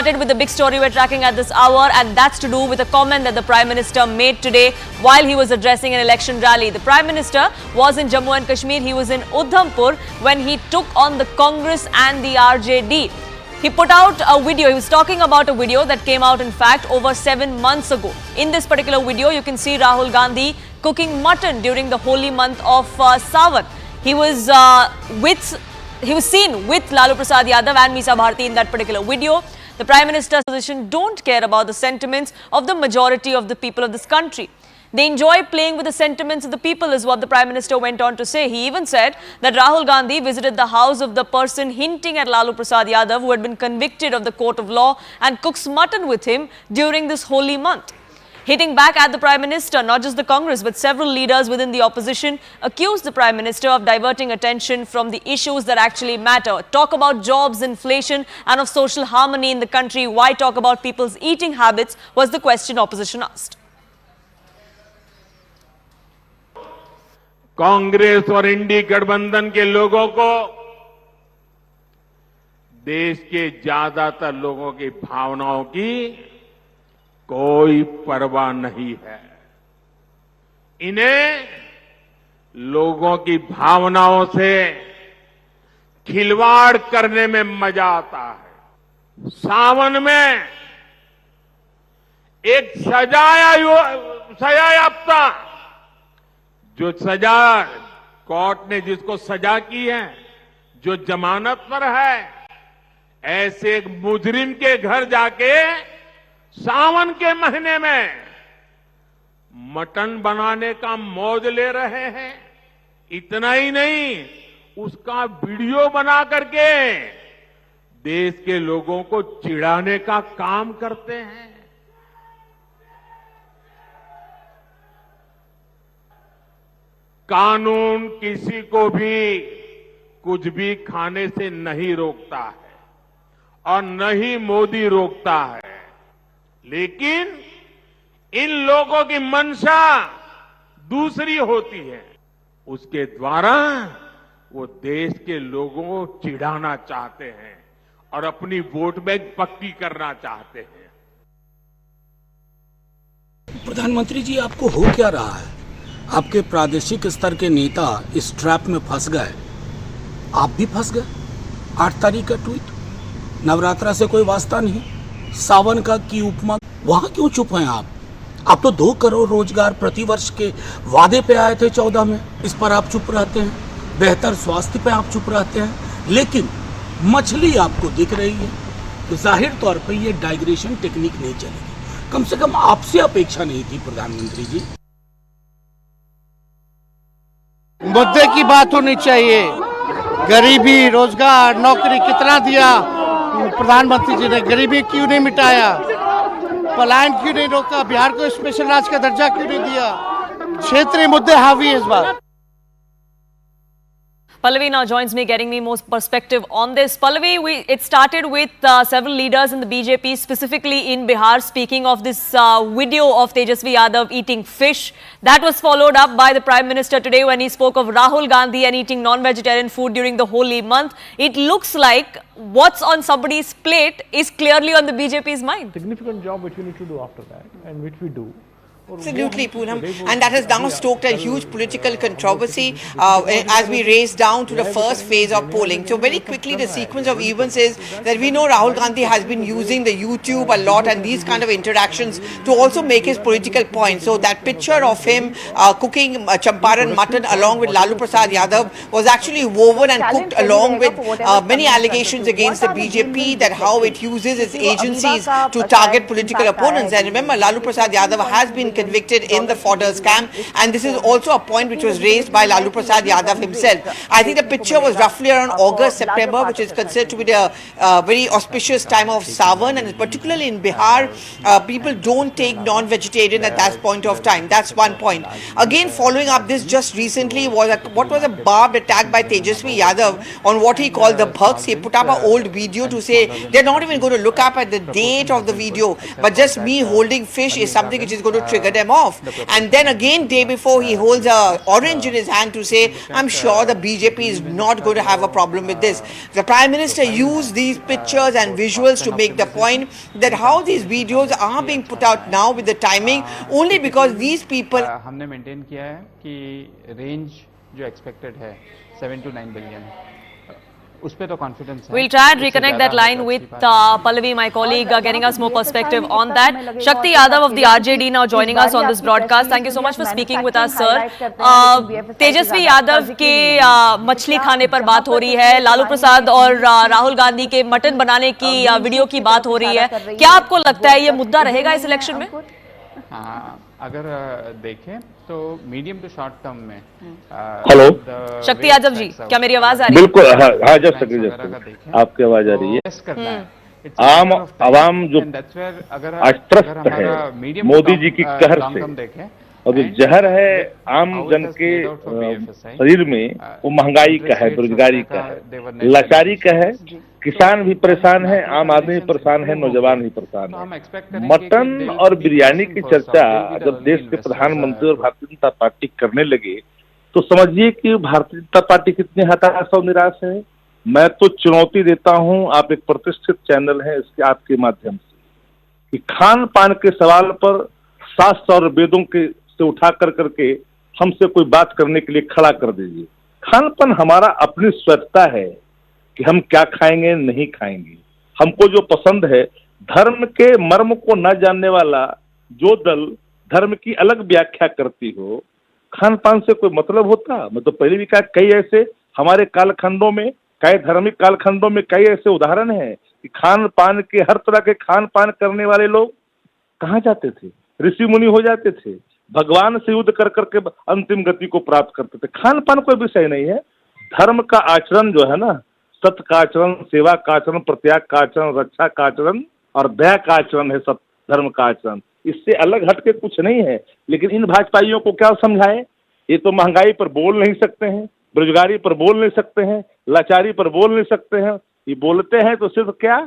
With the big story we're tracking at this hour, and that's to do with a comment that the Prime Minister made today while he was addressing an election rally. The Prime Minister was in Jammu and Kashmir. He was in Udhampur when he took on the Congress and the RJD. He put out a video. He was talking about a video that came out, in fact, over 7 months ago. In this particular video, you can see Rahul Gandhi cooking mutton during the holy month of Sawan. He was seen with Lalu Prasad Yadav and Meesa Bharti in that particular video. The Prime Minister's position don't care about the sentiments of the majority of the people of this country. They enjoy playing with the sentiments of the people, is what the Prime Minister went on to say. He even said that Rahul Gandhi visited the house of the person hinting at Lalu Prasad Yadav, who had been convicted of the court of law, and cooks mutton with him during this holy month. Hitting back at the Prime Minister, not just the Congress, but several leaders within the opposition accused the Prime Minister of diverting attention from the issues that actually matter. Talk about jobs, inflation, and of social harmony in the country. Why talk about people's eating habits, was the question opposition asked. Congress और इंडी गठबंधन के लोगों को देश के ज्यादातर लोगों की भावनाओं की कोई परवाह नहीं है। इन्हें लोगों की भावनाओं से खिलवाड़ करने में मजा आता है। सावन में एक सजायाफ्ता जो सजा कोर्ट ने जिसको सजा की है, जो जमानत पर है, ऐसे एक मुजरिम के घर जाके सावन के महीने में मटन बनाने का मौज ले रहे हैं। इतना ही नहीं, उसका वीडियो बना करके देश के लोगों को चिढ़ाने का काम करते हैं। कानून किसी को भी कुछ भी खाने से नहीं रोकता है और न ही मोदी रोकता है, लेकिन इन लोगों की मंशा दूसरी होती है। उसके द्वारा वो देश के लोगों को चिढ़ाना चाहते हैं और अपनी वोट बैंक पक्की करना चाहते हैं। प्रधानमंत्री जी, आपको हो क्या रहा है? आपके प्रादेशिक स्तर के नेता इस ट्रैप में फंस गए, आप भी फंस गए। 8 तारीख का ट्वीट, नवरात्रा से कोई वास्ता नहीं, सावन का की उपमा, वहां क्यों चुप हैं आप? आप तो 2 करोड़ रोजगार प्रतिवर्ष के वादे पे आए थे 14 में, इस पर आप चुप रहते हैं। बेहतर स्वास्थ्य पे आप चुप रहते हैं, लेकिन मछली आपको दिख रही है, तो जाहिर तौर पे ये डाइग्रेशन टेक्निक नहीं चलेगी। कम से कम आपसे अपेक्षा नहीं थी प्रधानमंत्री जी। मुद्दे की बात होनी चाहिए। गरीबी, रोजगार, नौकरी कितना दिया प्रधानमंत्री जी ने? गरीबी क्यों नहीं मिटाया? पलायन क्यों नहीं रोका? बिहार को स्पेशल राज्य का दर्जा क्यों नहीं दिया? क्षेत्रीय मुद्दे हावी है इस बार। Pallavi now joins me, getting me more perspective on this. Pallavi, it started with several leaders in the BJP, specifically in Bihar, speaking of this video of Tejasvi Yadav eating fish. That was followed up by the Prime Minister today when he spoke of Rahul Gandhi and eating non-vegetarian food during the holy month. It looks like what's on somebody's plate is clearly on the BJP's mind. Significant job which we need to do after that, and which we do. Absolutely, Poonam. And that has now stoked a huge political controversy as we race down to the first phase of polling. So very quickly, the sequence of events is that we know Rahul Gandhi has been using the YouTube a lot and these kind of interactions to also make his political point. So that picture of him cooking Champaran mutton along with Lalu Prasad Yadav was actually woven and cooked along with many allegations against the BJP that how it uses its agencies to target political opponents. And remember, Lalu Prasad Yadav has been convicted in the fodder scam, and this is also a point which was raised by Lalu Prasad Yadav himself. I think the picture was roughly around August, September, which is considered to be the very auspicious time of Sawan, and particularly in Bihar, people don't take non-vegetarian at that point of time. That's one point. Again, following up this just recently was what was a barbed attack by Tejasvi Yadav on what he called the bhaks. He put up an old video to say they're not even going to look up at the date of the video, but just me holding fish is something which is going to trigger bugger them off. And then again, day before, he holds a orange in his hand to say, I'm sure the BJP is not going to have a problem with this. The Prime Minister used these pictures and visuals to make the point that how these videos are being put out now with the timing only because these people. हमने maintain किया है कि range जो expected है 7 to 9 billion उस पे तो confidence है. We'll try and reconnect that line with Pallavi, my colleague, getting us more perspective on that. Shakti Yadav of the RJD now joining us on this broadcast. Thank you so much for speaking with us, sir. Tejashwi Yadav के मछली खाने पर बात हो रही है, लालू प्रसाद और राहुल गांधी के मटन बनाने की वीडियो की बात हो रही है. क्या आपको लगता है ये मुद्दा रहेगा इस इलेक्शन में? अगर देखें तो मीडियम टू शॉर्ट टर्म में. हेलो शक्ति यादव जी, क्या मेरी आवाज आ रही है? बिल्कुल, हाँ जब आपकी आवाज आ रही है. आम आवाम जो अस्त्रस्त है मोदी जी की कहर से, और जो जहर है आम जन के शरीर में, वो महंगाई का है, बेरोजगारी का है, लाचारी का है. किसान भी परेशान है, आम आदमी भी परेशान है, नौजवान भी परेशान है. मटन और बिरयानी की चर्चा जब देश के प्रधानमंत्री और भारतीय जनता पार्टी करने लगे तो समझिए कि भारतीय जनता पार्टी कितनी हताश और निराश है. मैं तो चुनौती देता हूं, आप एक प्रतिष्ठित चैनल है, इसके आपके माध्यम से कि खान पान के सवाल पर शास्त्र और वेदों के से उठा कर करके हमसे कोई बात करने के लिए खड़ा कर दीजिए. खान पान हमारा अपनी स्वच्छता है कि हम क्या खाएंगे नहीं खाएंगे. हमको जो पसंद है, धर्म के मर्म को न जानने वाला जो दल धर्म की अलग व्याख्या करती हो, खान पान से कोई मतलब होता? मैं तो पहले भी कहा, कई ऐसे हमारे कालखंडों में, कई धार्मिक कालखंडों में कई ऐसे उदाहरण हैं कि खान पान के, हर तरह के खान पान करने वाले लोग कहाँ जाते थे? ऋषि मुनि हो जाते थे, भगवान से युद्ध कर करके अंतिम गति को प्राप्त करते थे. खान पान कोई विषय नहीं है. धर्म का आचरण जो है ना, सत्य का आचरण, सेवा का आचरण, प्रत्याग का आचरण, रक्षा का आचरण और दया का आचरण है सब धर्म का आचरण. इससे अलग हट के कुछ नहीं है. लेकिन इन भाजपाइयों को क्या समझाएं? ये तो महंगाई पर बोल नहीं सकते हैं, बेरोजगारी पर बोल नहीं सकते हैं, लाचारी पर बोल नहीं सकते हैं. ये बोलते हैं तो सिर्फ क्या,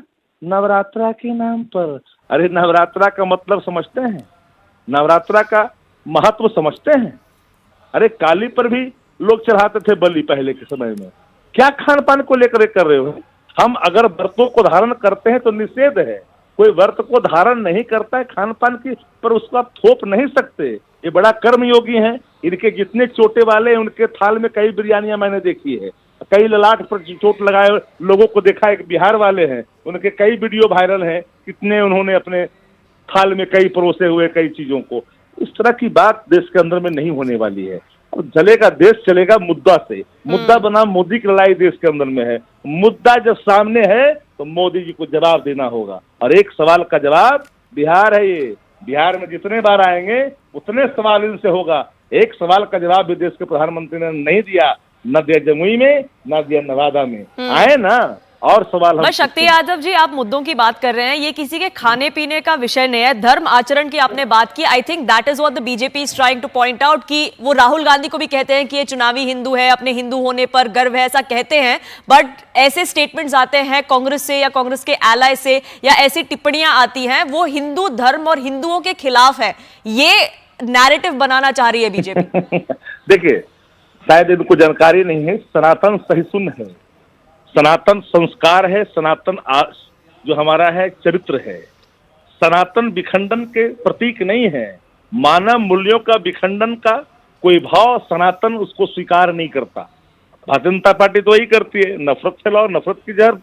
नवरात्रा के नाम पर. अरे नवरात्रा का मतलब समझते हैं? नवरात्रा का महत्व समझते हैं? अरे काली पर भी लोग चढ़ाते थे बलि पहले के समय में. क्या खान पान को लेकर कर रहे हो? हम अगर व्रतों को धारण करते हैं तो निषेध है. कोई व्रत को धारण नहीं करता है खान पान की पर उसको आप थोप नहीं सकते. ये बड़ा कर्मयोगी हैं. इनके जितने चोटे वाले हैं उनके थाल में कई बिरयानियां मैंने देखी है, कई ललाट पर चोट लगाए लोगों को देखा. एक बिहार वाले हैं, उनके कई वीडियो वायरल हैं, कितने उन्होंने अपने थाल में कई परोसे हुए कई चीजों को. इस तरह की बात देश के अंदर में नहीं होने वाली है. और चलेगा, देश चलेगा मुद्दा से. मुद्दा बना मोदी की लड़ाई देश के अंदर में है. मुद्दा जब सामने है तो मोदी जी को जवाब देना होगा. और एक सवाल का जवाब, बिहार है ये, बिहार में जितने बार आएंगे उतने सवाल इनसे होगा. एक सवाल का जवाब भी देश के प्रधानमंत्री ने नहीं दिया, न दिया जमुई में, न दिया नवादा में. आए ना और सवाल. बस शक्ति यादव जी, आप मुद्दों की बात कर रहे हैं, ये किसी के खाने पीने का विषय नहीं है. धर्म आचरण की आपने बात की. I think that is what the BJP is trying two point out कि वो राहुल गांधी को भी कहते हैं कि ये चुनावी हिंदू है, अपने हिंदू होने पर गर्व है, ऐसा कहते हैं. बट ऐसे स्टेटमेंट्स आते हैं कांग्रेस से या कांग्रेस के एलाय से, या ऐसी टिप्पणियां आती हैं वो हिंदू धर्म और हिंदुओं के खिलाफ है. ये नैरेटिव बनाना चाह रही है बीजेपी. देखिए, शायद इनको जानकारी नहीं है. सनातन सहिष्णु है, सनातन संस्कार है, सनातन जो हमारा है चरित्र है. सनातन विखंडन के प्रतीक नहीं है. मानव मूल्यों का विखंडन का कोई भाव सनातन उसको स्वीकार नहीं करता. भारतीय जनता पार्टी तो वही करती है, नफरत फैलाओ, नफरत की जहर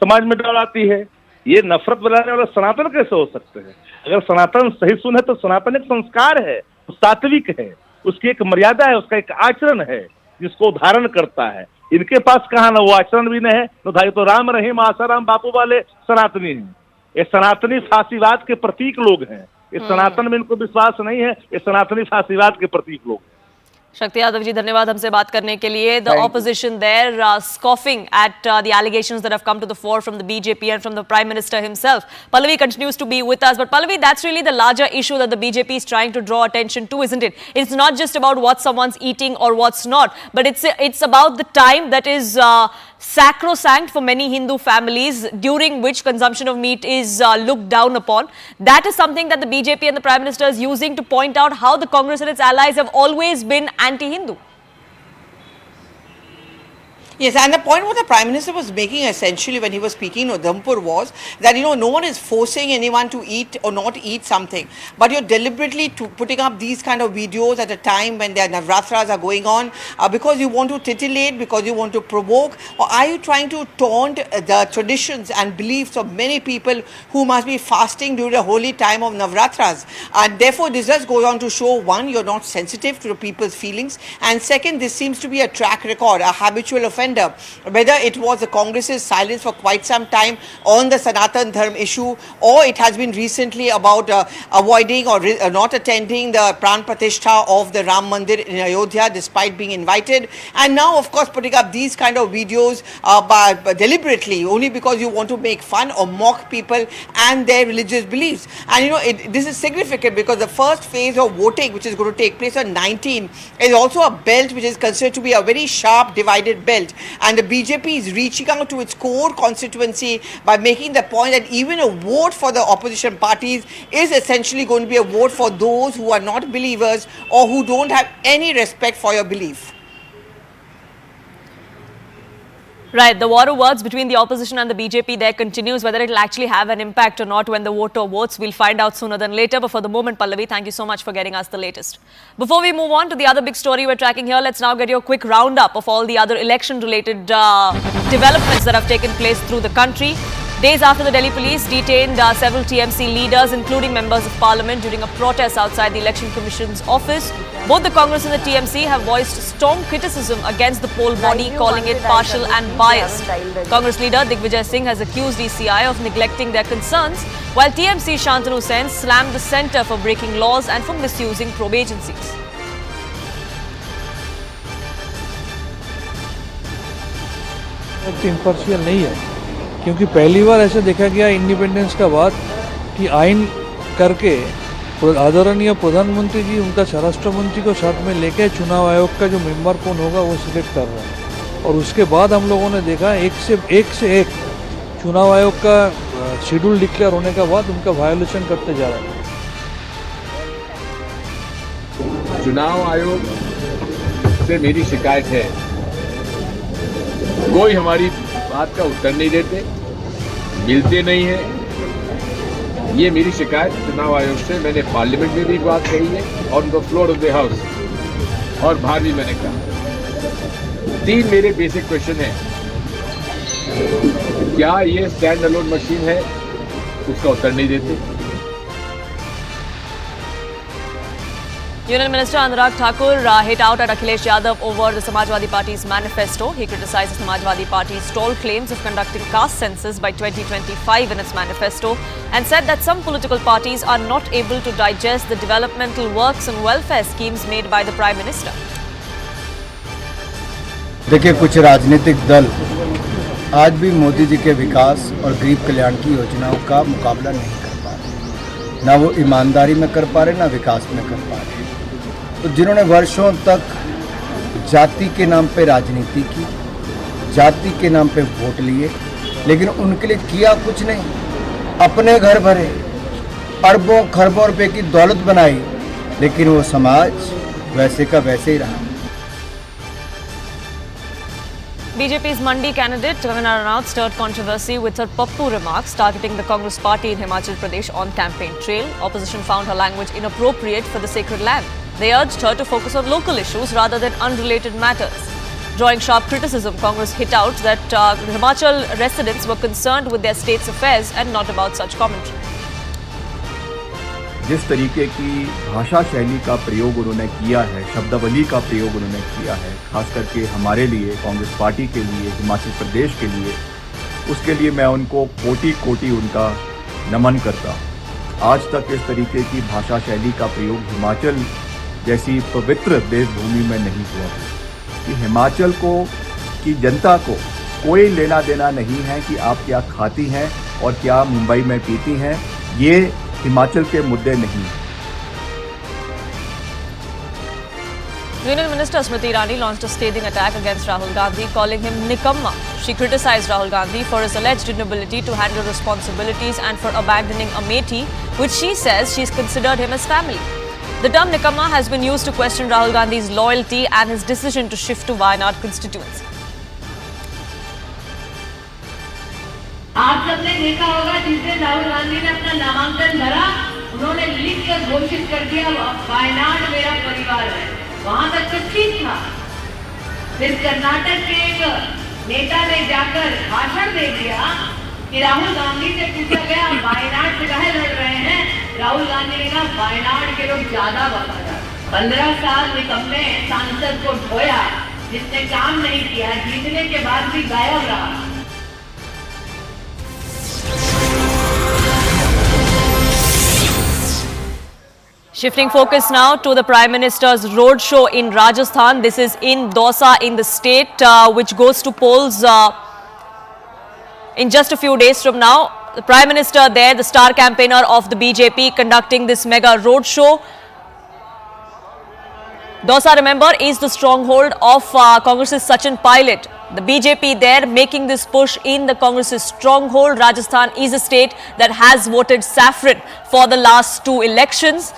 समाज में डालती है. ये नफरत फैलाने वाला सनातन कैसे हो सकते हैं? अगर सनातन सहिष्णु है तो सनातन एक संस्कार है, सात्विक है, उसकी एक मर्यादा है, उसका एक आचरण है जिसको धारण करता है. इनके पास कहाँ ना वो आचरण भी नहीं है. तो राम रहीम आसाराम बापू वाले सनातनी हैं. ये सनातनी फांसीवाद के प्रतीक लोग हैं. ये सनातन में इनको विश्वास नहीं है. ये सनातनी फांसीवाद के प्रतीक लोग. शक्ति यादव जी, धन्यवाद हमसे बात करने के लिए. The opposition there scoffing at the allegations that have come to the fore from the BJP and from the Prime Minister himself. Pallavi continues to be with us, but Pallavi, that's really the larger issue that the BJP is trying to draw attention to, isn't it? It's not just about what someone's eating or what's not, but it's about the time that is sacrosanct for many Hindu families, during which consumption of meat is looked down upon. That is something that the BJP and the Prime Minister is using to point out how the Congress and its allies have always been anti-Hindu. Yes, and the point what the Prime Minister was making essentially when he was speaking in Udhampur was that, no one is forcing anyone to eat or not eat something. But you're deliberately putting up these kind of videos at a time when their Navratras are going on because you want to titillate, because you want to provoke, or are you trying to taunt the traditions and beliefs of many people who must be fasting during the holy time of Navratras? And therefore, this just goes on to show, one, you're not sensitive to the people's feelings, and second, this seems to be a track record, a habitual offender. Whether it was the Congress's silence for quite some time on the Sanatan Dharm issue, or it has been recently about avoiding or not attending the Pran Pratishtha of the Ram Mandir in Ayodhya despite being invited, and now of course putting up these kind of videos deliberately only because you want to make fun or mock people and their religious beliefs. And this is significant because the first phase of voting, which is going to take place on 19, is also a belt which is considered to be a very sharp divided belt. And the BJP is reaching out to its core constituency by making the point that even a vote for the opposition parties is essentially going to be a vote for those who are not believers or who don't have any respect for your belief. Right, the war of words between the opposition and the BJP there continues. Whether it will actually have an impact or not when the voter votes, we'll find out sooner than later. But for the moment, Pallavi, thank you so much for getting us the latest. Before we move on to the other big story we're tracking here, let's now get your quick roundup of all the other election-related developments that have taken place through the country. Days after the Delhi police detained several TMC leaders, including members of parliament, during a protest outside the Election Commission's office, both the Congress and the TMC have voiced strong criticism against the poll body, calling it partial and biased. Congress leader Digvijay Singh has accused ECI of neglecting their concerns, while TMC Shantanu Sen slammed the centre for breaking laws and for misusing probe agencies. Impartial नहीं है, क्योंकि पहली बार ऐसे देखा गया independence का बाद कि आइन करके आदरणीय प्रधानमंत्री जी उनका स्वराष्ट्र मंत्री को साथ में लेकर चुनाव आयोग का जो मेंबर कौन होगा वो सिलेक्ट कर रहे हैं। और उसके बाद हम लोगों ने देखा एक से एक चुनाव आयोग का शेड्यूल डिक्लेयर होने के बाद उनका वायोलेशन करते जा रहे हैं। चुनाव आयोग से मेरी शिकायत है, कोई हमारी बात का उत्तर नहीं देते, मिलते नहीं है। ये मेरी शिकायत चुनाव आयोग से मैंने पार्लियामेंट में भी बात कही है और on the floor of the house और बाहर भी मैंने कहा। 3 मेरे बेसिक क्वेश्चन हैं। क्या ये स्टैंड अलोन मशीन है? उसका उत्तर नहीं देते। Union Minister Anurag Thakur hit out at Akhilesh Yadav over the Samajwadi Party's manifesto. He criticised the Samajwadi Party's stalled claims of conducting caste census by 2025 in its manifesto and said that some political parties are not able to digest the developmental works and welfare schemes made by the Prime Minister. देखिए, कुछ राजनीतिक दल आज भी मोदी जी के विकास और गरीब कल्याण की योजनाओं का मुकाबला नहीं कर पा रहे, ना वो ईमानदारी में कर पा रहे, ना विकास में कर पा रहे। तो जिन्होंने वर्षों तक जाति के नाम पे राजनीति की, जाति के नाम पे वोट लिए, लेकिन उनके लिए किया कुछ नहीं, अपने घर भरे, अरबों खरबों रुपए की दौलत बनाई, लेकिन वो समाज वैसे का वैसे ही रहा। BJP's Mandi candidate Kangana Ranaut stirred controversy with her Pappu remarks targeting the Congress party in Himachal Pradesh on campaign trail. Opposition found her language inappropriate for the sacred land. They urged her to focus on local issues rather than unrelated matters. Drawing sharp criticism, Congress hit out that Himachal residents were concerned with their state's affairs and not about such commentary. जिस तरीके की भाषा शैली का प्रयोग उन्होंने किया है, शब्दावली का प्रयोग उन्होंने किया है, खास करके हमारे लिए, कांग्रेस पार्टी के लिए, हिमाचल प्रदेश के लिए, उसके लिए मैं उनको कोटि उनका नमन करता हूँ। आज तक इस तरीके की भाषा शैली का प्रयोग हिमाचल जैसी पवित्र देवभूमि में नहीं हुआ कि हिमाचल को की जनता को कोई लेना देना नहीं है कि आप क्या खाती हैं और क्या मुंबई में पीती हैं। ये हिमाचल के मुद्दे नहीं। Union Minister Smriti Irani launched a scathing attack against Rahul Gandhi, calling him Nikamma. She criticized Rahul Gandhi for his alleged inability to handle responsibilities and for abandoning Amethi, which she says she's considered him as family. The term Nikamma has been used to question Rahul Gandhi's loyalty and his decision to shift to Wayanad constituency. आप सबने देखा होगा जिस दिन राहुल गांधी ने अपना नामांकन भरा, उन्होंने लिखकर घोषित कर दिया वायनाड मेरा परिवार है। वहां तक तो ठीक था। फिर कर्नाटक के एक नेता ने जाकर भाषण दे दिया कि राहुल गांधी से पूछा गया वायनाड से काहे लड़ रहे हैं, राहुल गांधी ने कहा वायनाड के लोग ज्यादा वफादार। 15 साल निकम्मे सांसद को ढोया, जिसने काम नहीं किया, जीतने के बाद भी गायब रहा। Shifting focus now to the Prime Minister's roadshow in Rajasthan. This is in Dausa in the state, which goes to polls in just a few days from now. The Prime Minister there, the star campaigner of the BJP, conducting this mega roadshow. Dausa, remember, is the stronghold of Congress's Sachin Pilot. The BJP there making this push in the Congress's stronghold. Rajasthan is a state that has voted saffron for the last 2 elections.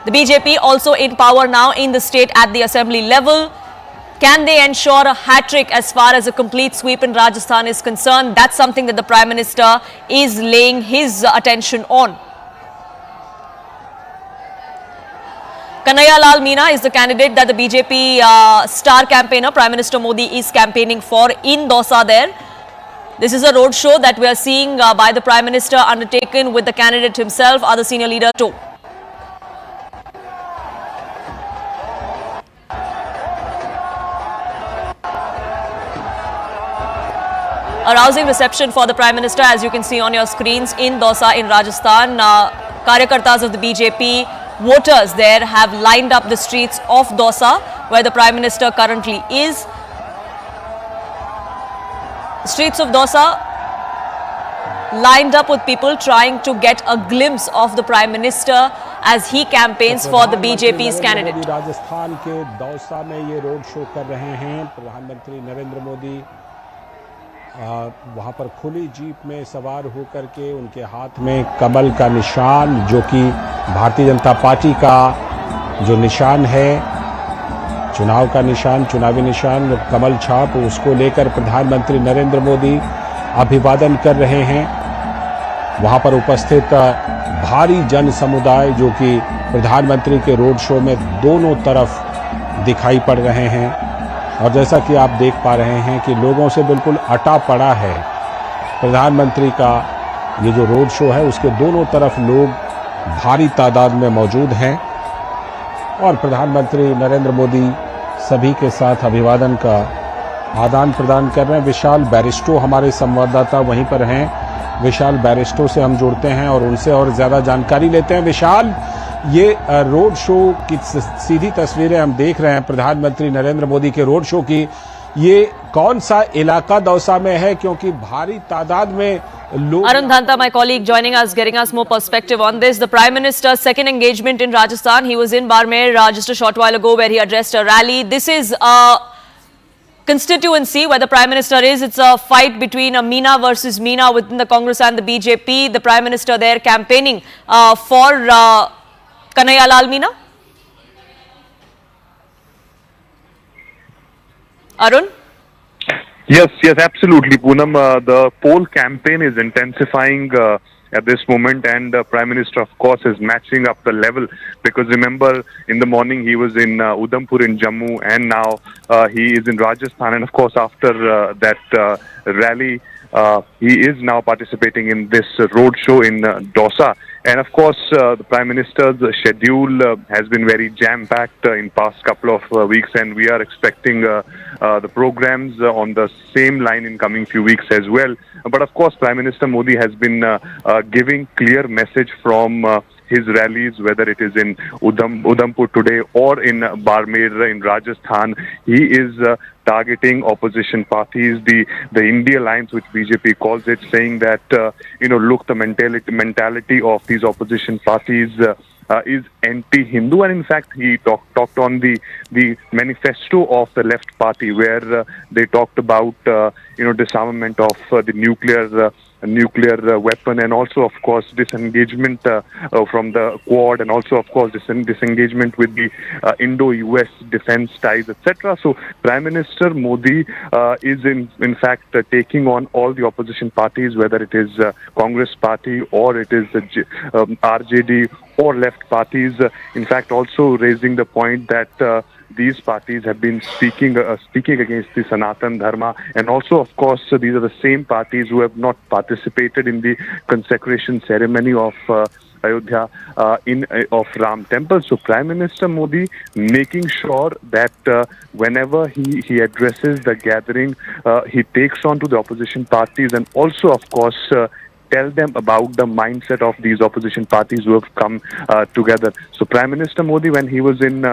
The BJP also in power now in the state at the assembly level. Can they ensure a hat-trick as far as a complete sweep in Rajasthan is concerned? That's something that the Prime Minister is laying his attention on. Kanhaiya Lal Meena is the candidate that the BJP star campaigner Prime Minister Modi is campaigning for in Dausa there. This is a roadshow that we are seeing by the Prime Minister undertaken with the candidate himself, other senior leaders too. A rousing reception for the Prime Minister, as you can see on your screens, in Dausa in Rajasthan. Karyakartas of the BJP, voters there have lined up the streets of Dausa, where the Prime Minister currently is. The streets of Dausa lined up with people trying to get a glimpse of the Prime Minister as he campaigns for the BJP's candidate. Rajasthan के दौसा में ये road show कर रहे हैं। प्रधानमंत्री नरेंद्र मोदी वहाँ पर खुली जीप में सवार होकर के उनके हाथ में कमल का निशान, जो कि भारतीय जनता पार्टी का जो निशान है, चुनाव का निशान, चुनावी निशान, कमल छाप, उसको लेकर प्रधानमंत्री नरेंद्र मोदी अभिवादन कर रहे हैं। वहाँ पर उपस्थित भारी जन समुदाय जो कि प्रधानमंत्री के रोड शो में दोनों तरफ दिखाई पड़ रहे हैं, और जैसा कि आप देख पा रहे हैं कि लोगों से बिल्कुल अटा पड़ा है। प्रधानमंत्री का ये जो रोड शो है, उसके दोनों तरफ लोग भारी तादाद में मौजूद हैं और प्रधानमंत्री नरेंद्र मोदी सभी के साथ अभिवादन का आदान प्रदान कर रहे हैं। विशाल बैरिस्टो हमारे संवाददाता वहीं पर हैं। विशाल बैरिस्टो से हम जुड़ते हैं और उनसे और ज़्यादा जानकारी लेते हैं। विशाल, ये रोड शो की सीधी तस्वीरें हम देख रहे हैं प्रधानमंत्री नरेंद्र मोदी के रोड शो की। ये कौन सा इलाका दौसा में है, क्योंकि भारी तादाद में लोग। Arun Dhanta, my colleague, joining us, getting us more perspective on this. The Prime Minister's second engagement in Rajasthan. He was in Barmer just a short while ago, where he addressed a rally. This is a constituency where the Prime Minister is. It's a fight between Meena versus Meena within the Congress and the BJP. The Prime Minister there campaigning for Kanhaiya Lal Meena. Arun? Yes, absolutely, Poonam. The poll campaign is intensifying at this moment, and the Prime Minister, of course, is matching up the level, because remember, in the morning he was in Udhampur in Jammu, and now he is in Rajasthan, and of course after that rally, he is now participating in this road show in Dausa. And of course, the Prime Minister's schedule has been very jam-packed in past couple of weeks, and we are expecting the programs on the same line in coming few weeks as well. But of course, Prime Minister Modi has been giving clear message from his rallies, whether it is in Udhampur today or in Barmer in Rajasthan. He is targeting opposition parties, the India Alliance, which BJP calls it, saying that look, the mentality of these opposition parties is anti-Hindu, and in fact he talked on the manifesto of the left party, where they talked about disarmament of the nuclear weapon, and also of course disengagement from the Quad, and also of course disengagement with the Indo-US defense ties, etc. So Prime Minister Modi is in fact taking on all the opposition parties, whether it is Congress party or it is RJD or left parties, in fact also raising the point that these parties have been speaking against the Sanatan Dharma, and also of course these are the same parties who have not participated in the consecration ceremony of Ayodhya of Ram Temple. So Prime Minister Modi making sure that whenever he addresses the gathering, he takes on to the opposition parties, and also of course tell them about the mindset of these opposition parties who have come together. So Prime Minister Modi, when he was in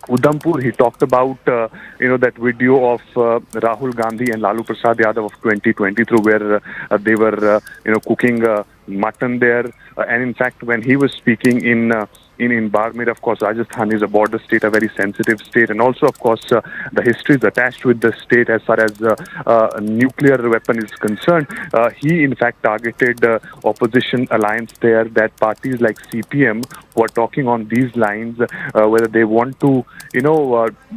Udhampur, he talked about that video of Rahul Gandhi and Lalu Prasad Yadav of 2023, where they were cooking mutton there, and in fact when he was speaking in Barmer, of course Rajasthan is a border state, a very sensitive state, and also of course the history is attached with the state as far as nuclear weapon is concerned. He in fact targeted opposition alliance there, that parties like CPM were talking on these lines, whether they want to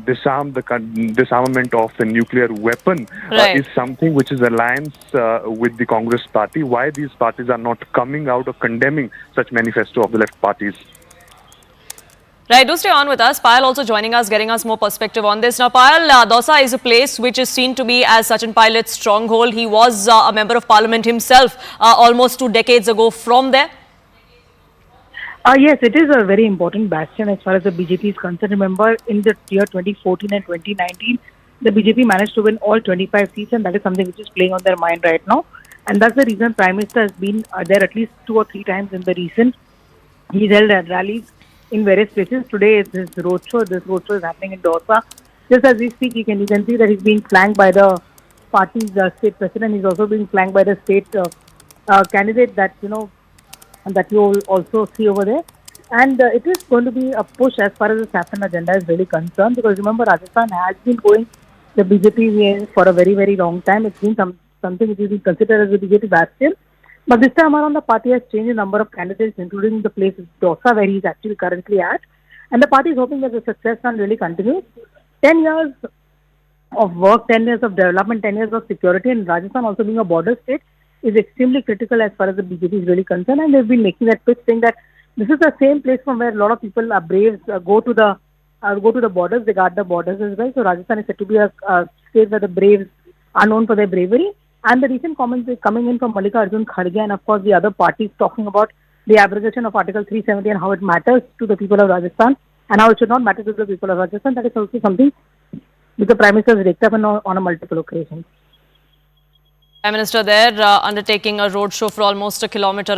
disarmament of the nuclear weapon is something which is alliance with the Congress party. Why these parties are not coming out or condemning such manifesto of the left parties? Right, do stay on with us. Payal also joining us, getting us more perspective on this. Now, Payal, Dausa is a place which is seen to be as Sachin Pilot's stronghold. He was a member of parliament himself almost 2 decades ago from there. Yes, it is a very important bastion as far as the BJP is concerned. Remember, in the year 2014 and 2019, the BJP managed to win all 25 seats, and that is something which is playing on their mind right now. And that's the reason Prime Minister has been there at least 2 or 3 times in the recent. He's held rallies in various places. Today is his roadshow. This roadshow is happening in Dausa. Just as we speak, you can see that he's being flanked by the party's state president. He's also being flanked by the state candidate that that you will also see over there. And it is going to be a push as far as the saffron agenda is really concerned, because remember, Rajasthan has been going the BJP way for a very, very long time. It's been something which is being considered as a BJP bastion. But this time around, the party has changed a number of candidates, including the place Dausa, where he's actually currently at. And the party is hoping that the success can really continue. 10 years of work, 10 years of development, 10 years of security, and Rajasthan also being a border state is extremely critical as far as the BJP is really concerned. And they've been making that pitch, saying that this is the same place from where a lot of people are braves go to the borders. They guard the borders as well. So Rajasthan is said to be a state where the braves are known for their bravery. And the recent comments is coming in from Mallikarjun Kharge and of course the other parties talking about the abrogation of Article 370 and how it matters to the people of Rajasthan and how it should not matter to the people of Rajasthan. That is also something which the Prime Minister has raked up on a multiple occasions. Prime Minister there undertaking a roadshow for almost 1.5 kilometers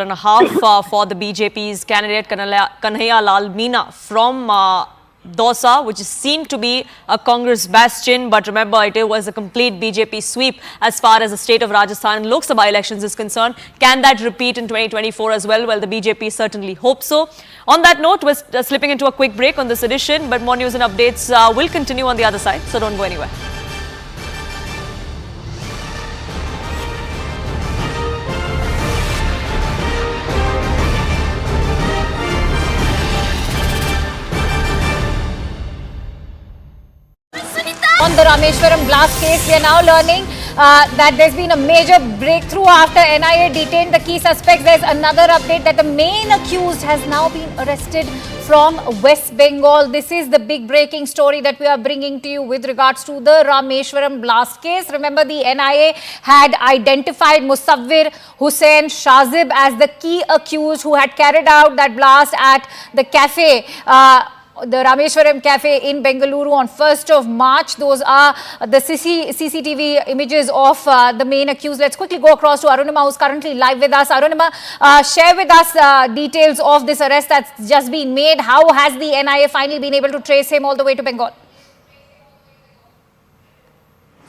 for the BJP's candidate Kanhaiya Lal Meena from Dausa, which is seen to be a Congress bastion, but remember it was a complete BJP sweep as far as the state of Rajasthan and Lok Sabha elections is concerned. Can that repeat in 2024 as well? Well, the BJP certainly hopes so. On that note, we're slipping into a quick break on this edition, but more news and updates will continue on the other side, so don't go anywhere. On the Rameshwaram blast case, we are now learning that there's been a major breakthrough after NIA detained the key suspects. There's another update that the main accused has now been arrested from West Bengal. This is the big breaking story that we are bringing to you with regards to the Rameshwaram blast case. Remember, the NIA had identified Musawwir Hussain Shazib as the key accused who had carried out that blast at the cafe, the Rameshwaram Cafe in Bengaluru on 1st of March. Those are the CCTV images of the main accused. Let's quickly go across to Arunima, who's currently live with us. Arunima, share with us details of this arrest that's just been made. How has the NIA finally been able to trace him all the way to Bengal?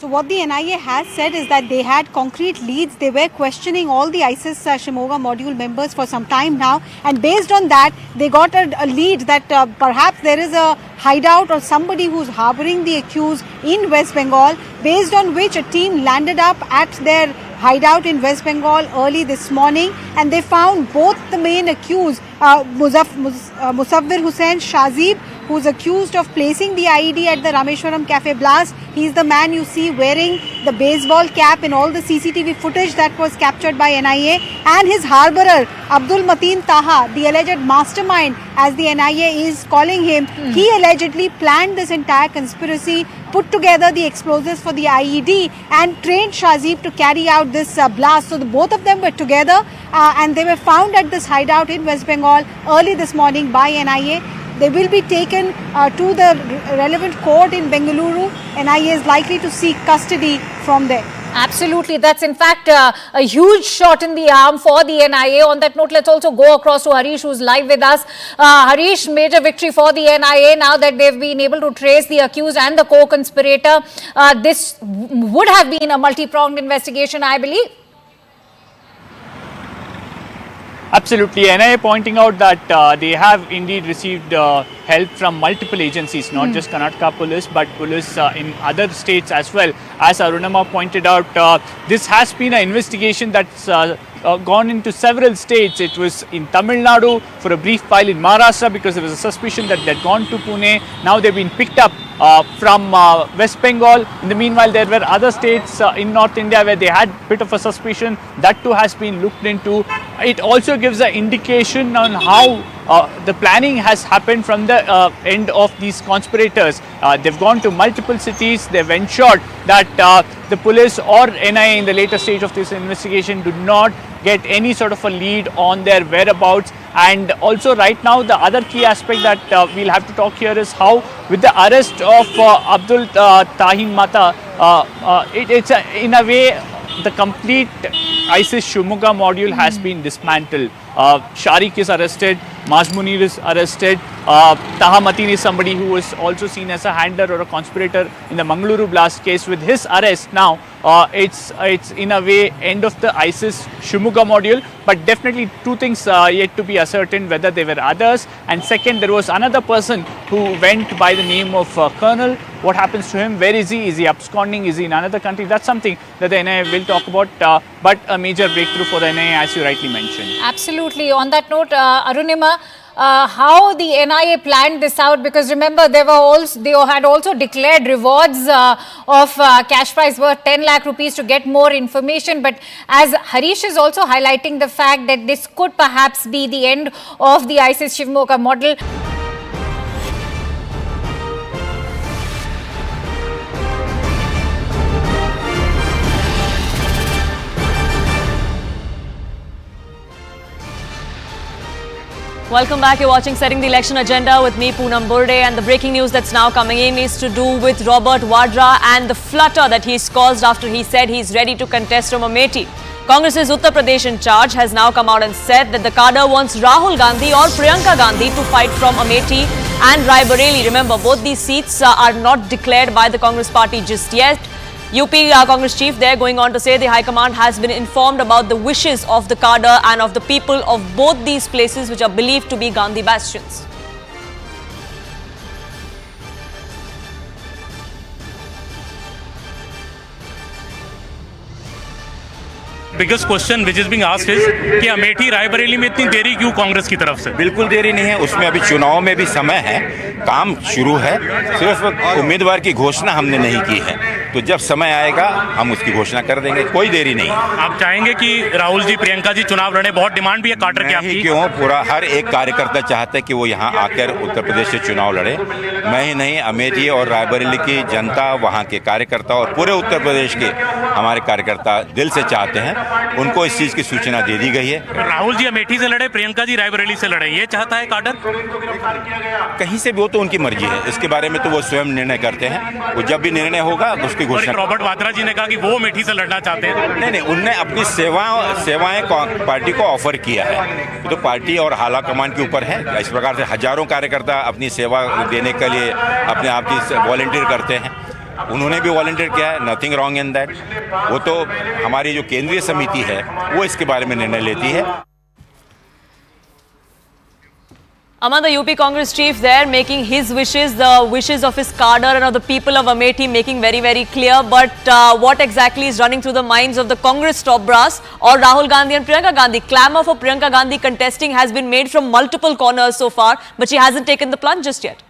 So what the NIA has said is that they had concrete leads. They were questioning all the ISIS Shimoga module members for some time now, and based on that, they got a lead that perhaps there is a hideout or somebody who's harboring the accused in West Bengal, based on which a team landed up at their hideout in West Bengal early this morning, and they found both the main accused, Musawwir Hussain Shazib, who's accused of placing the IED at the Rameshwaram Cafe blast. He's the man you see wearing the baseball cap in all the CCTV footage that was captured by NIA, and his harborer, Abdul Mateen Taha, the alleged mastermind, as the NIA is calling him. He allegedly planned this entire conspiracy, put together the explosives for the IED, and trained Shazib to carry out this blast. So both of them were together and they were found at this hideout in West Bengal early this morning by NIA. They will be taken to the relevant court in Bengaluru. NIA is likely to seek custody from there. Absolutely. That's in fact a huge shot in the arm for the NIA. On that note, let's also go across to Harish, who's live with us. Harish, major victory for the NIA now that they've been able to trace the accused and the co-conspirator. This would have been a multi-pronged investigation, I believe. Absolutely. NIA pointing out that they have indeed received help from multiple agencies, not just Karnataka police, but police in other states as well. As Arunama pointed out, this has been an investigation that's gone into several states. It was in Tamil Nadu for a brief while, in Maharashtra because there was a suspicion that they'd gone to Pune. Now they've been picked up from West Bengal. In the meanwhile, there were other states in North India where they had a bit of a suspicion. That too has been looked into. It also gives an indication on how the planning has happened from the end of these conspirators. They've gone to multiple cities. They've ensured that the police or NIA in the later stage of this investigation do not get any sort of a lead on their whereabouts. And also right now, the other key aspect that we'll have to talk here is how, with the arrest of Abdul Tahim Mata, it's in a way the complete ISIS Shimoga module has been dismantled. Sharik is arrested, Mazmunir is arrested, Taha Mateen is somebody who was also seen as a handler or a conspirator in the Bengaluru blast case. With his arrest now, it's in a way end of the ISIS Shimoga module, but definitely two things yet to be ascertained, whether they were others, and second, there was another person who went by the name of Colonel. What happens to him? Where is he? Is he absconding? Is he in another country? That's something that the NIA will talk about, but a major breakthrough for the NIA, as you rightly mentioned. Absolutely. On that note, Arunima, how the NIA planned this out, because remember they had also declared rewards of cash prize worth 10 lakh rupees to get more information. But as Harish is also highlighting the fact that this could perhaps be the end of the ISIS Shimoga model. Welcome back. You're watching Setting the Election Agenda with me, Poonam Burde, and the breaking news that's now coming in is to do with Robert Vadra and the flutter that he's caused after he said he's ready to contest from Amethi. Congress's Uttar Pradesh in charge has now come out and said that the cadre wants Rahul Gandhi or Priyanka Gandhi to fight from Amethi and Raebareli. Remember, both these seats are not declared by the Congress party just yet. UP Congress chief there going on to say the High Command has been informed about the wishes of the cadre and of the people of both these places, which are believed to be Gandhi bastions. Biggest question which is being asked is कि अमेठी रायबरेली में इतनी देरी क्यों कांग्रेस की तरफ से? बिल्कुल देरी नहीं है, उसमें अभी चुनाव में भी समय है, काम शुरू है, सिर्फ उम्मीदवार की घोषणा हमने नहीं की है, तो जब समय आएगा हम उसकी घोषणा कर देंगे, कोई देरी नहीं। आप चाहेंगे कि राहुल जी प्रियंका जी चुनाव लड़े? बहुत डिमांड भी है काडर की आपकी। क्यों, पूरा हर एक कार्यकर्ता चाहता है कि वो यहाँ आकर उत्तर प्रदेश से चुनाव लड़े। मैं ही नहीं, अमेठी और रायबरेली की जनता, वहाँ के कार्यकर्ता और पूरे उत्तर प्रदेश के हमारे कार्यकर्ता दिल से चाहते हैं, उनको इस चीज की सूचना दे दी गई है। राहुल जी अमेठी से लड़े, प्रियंका जी रायबरेली से लड़े, ये चाहता है काडर? कहीं से भी वो तो उनकी मर्जी है, इसके बारे में तो वो स्वयं निर्णय करते हैं, वो जब भी निर्णय होगा उसकी घोषणा। रॉबर्ट वाड्रा जी ने कहा कि वो अमेठी से लड़ना चाहते हैं। नहीं, उनने अपनी सेवाएं पार्टी को ऑफर किया है, तो पार्टी और हाला कमान के ऊपर है। इस प्रकार से हजारों कार्यकर्ता अपनी सेवा देने के लिए अपने आप की वॉलंटियर करते हैं, उन्होंने भी वॉलंटियर किया है, नथिंग रॉन्ग इन दैट। वो तो हमारी जो केंद्रीय समिति है वो इसके बारे में निर्णय लेती है। Among the UP Congress chief there making his wishes, the wishes of his cadre and of the people of Amethi making very, very clear. But what exactly is running through the minds of the Congress top brass or Rahul Gandhi and Priyanka Gandhi? Clamour for Priyanka Gandhi contesting has been made from multiple corners so far, but she hasn't taken the plunge just yet.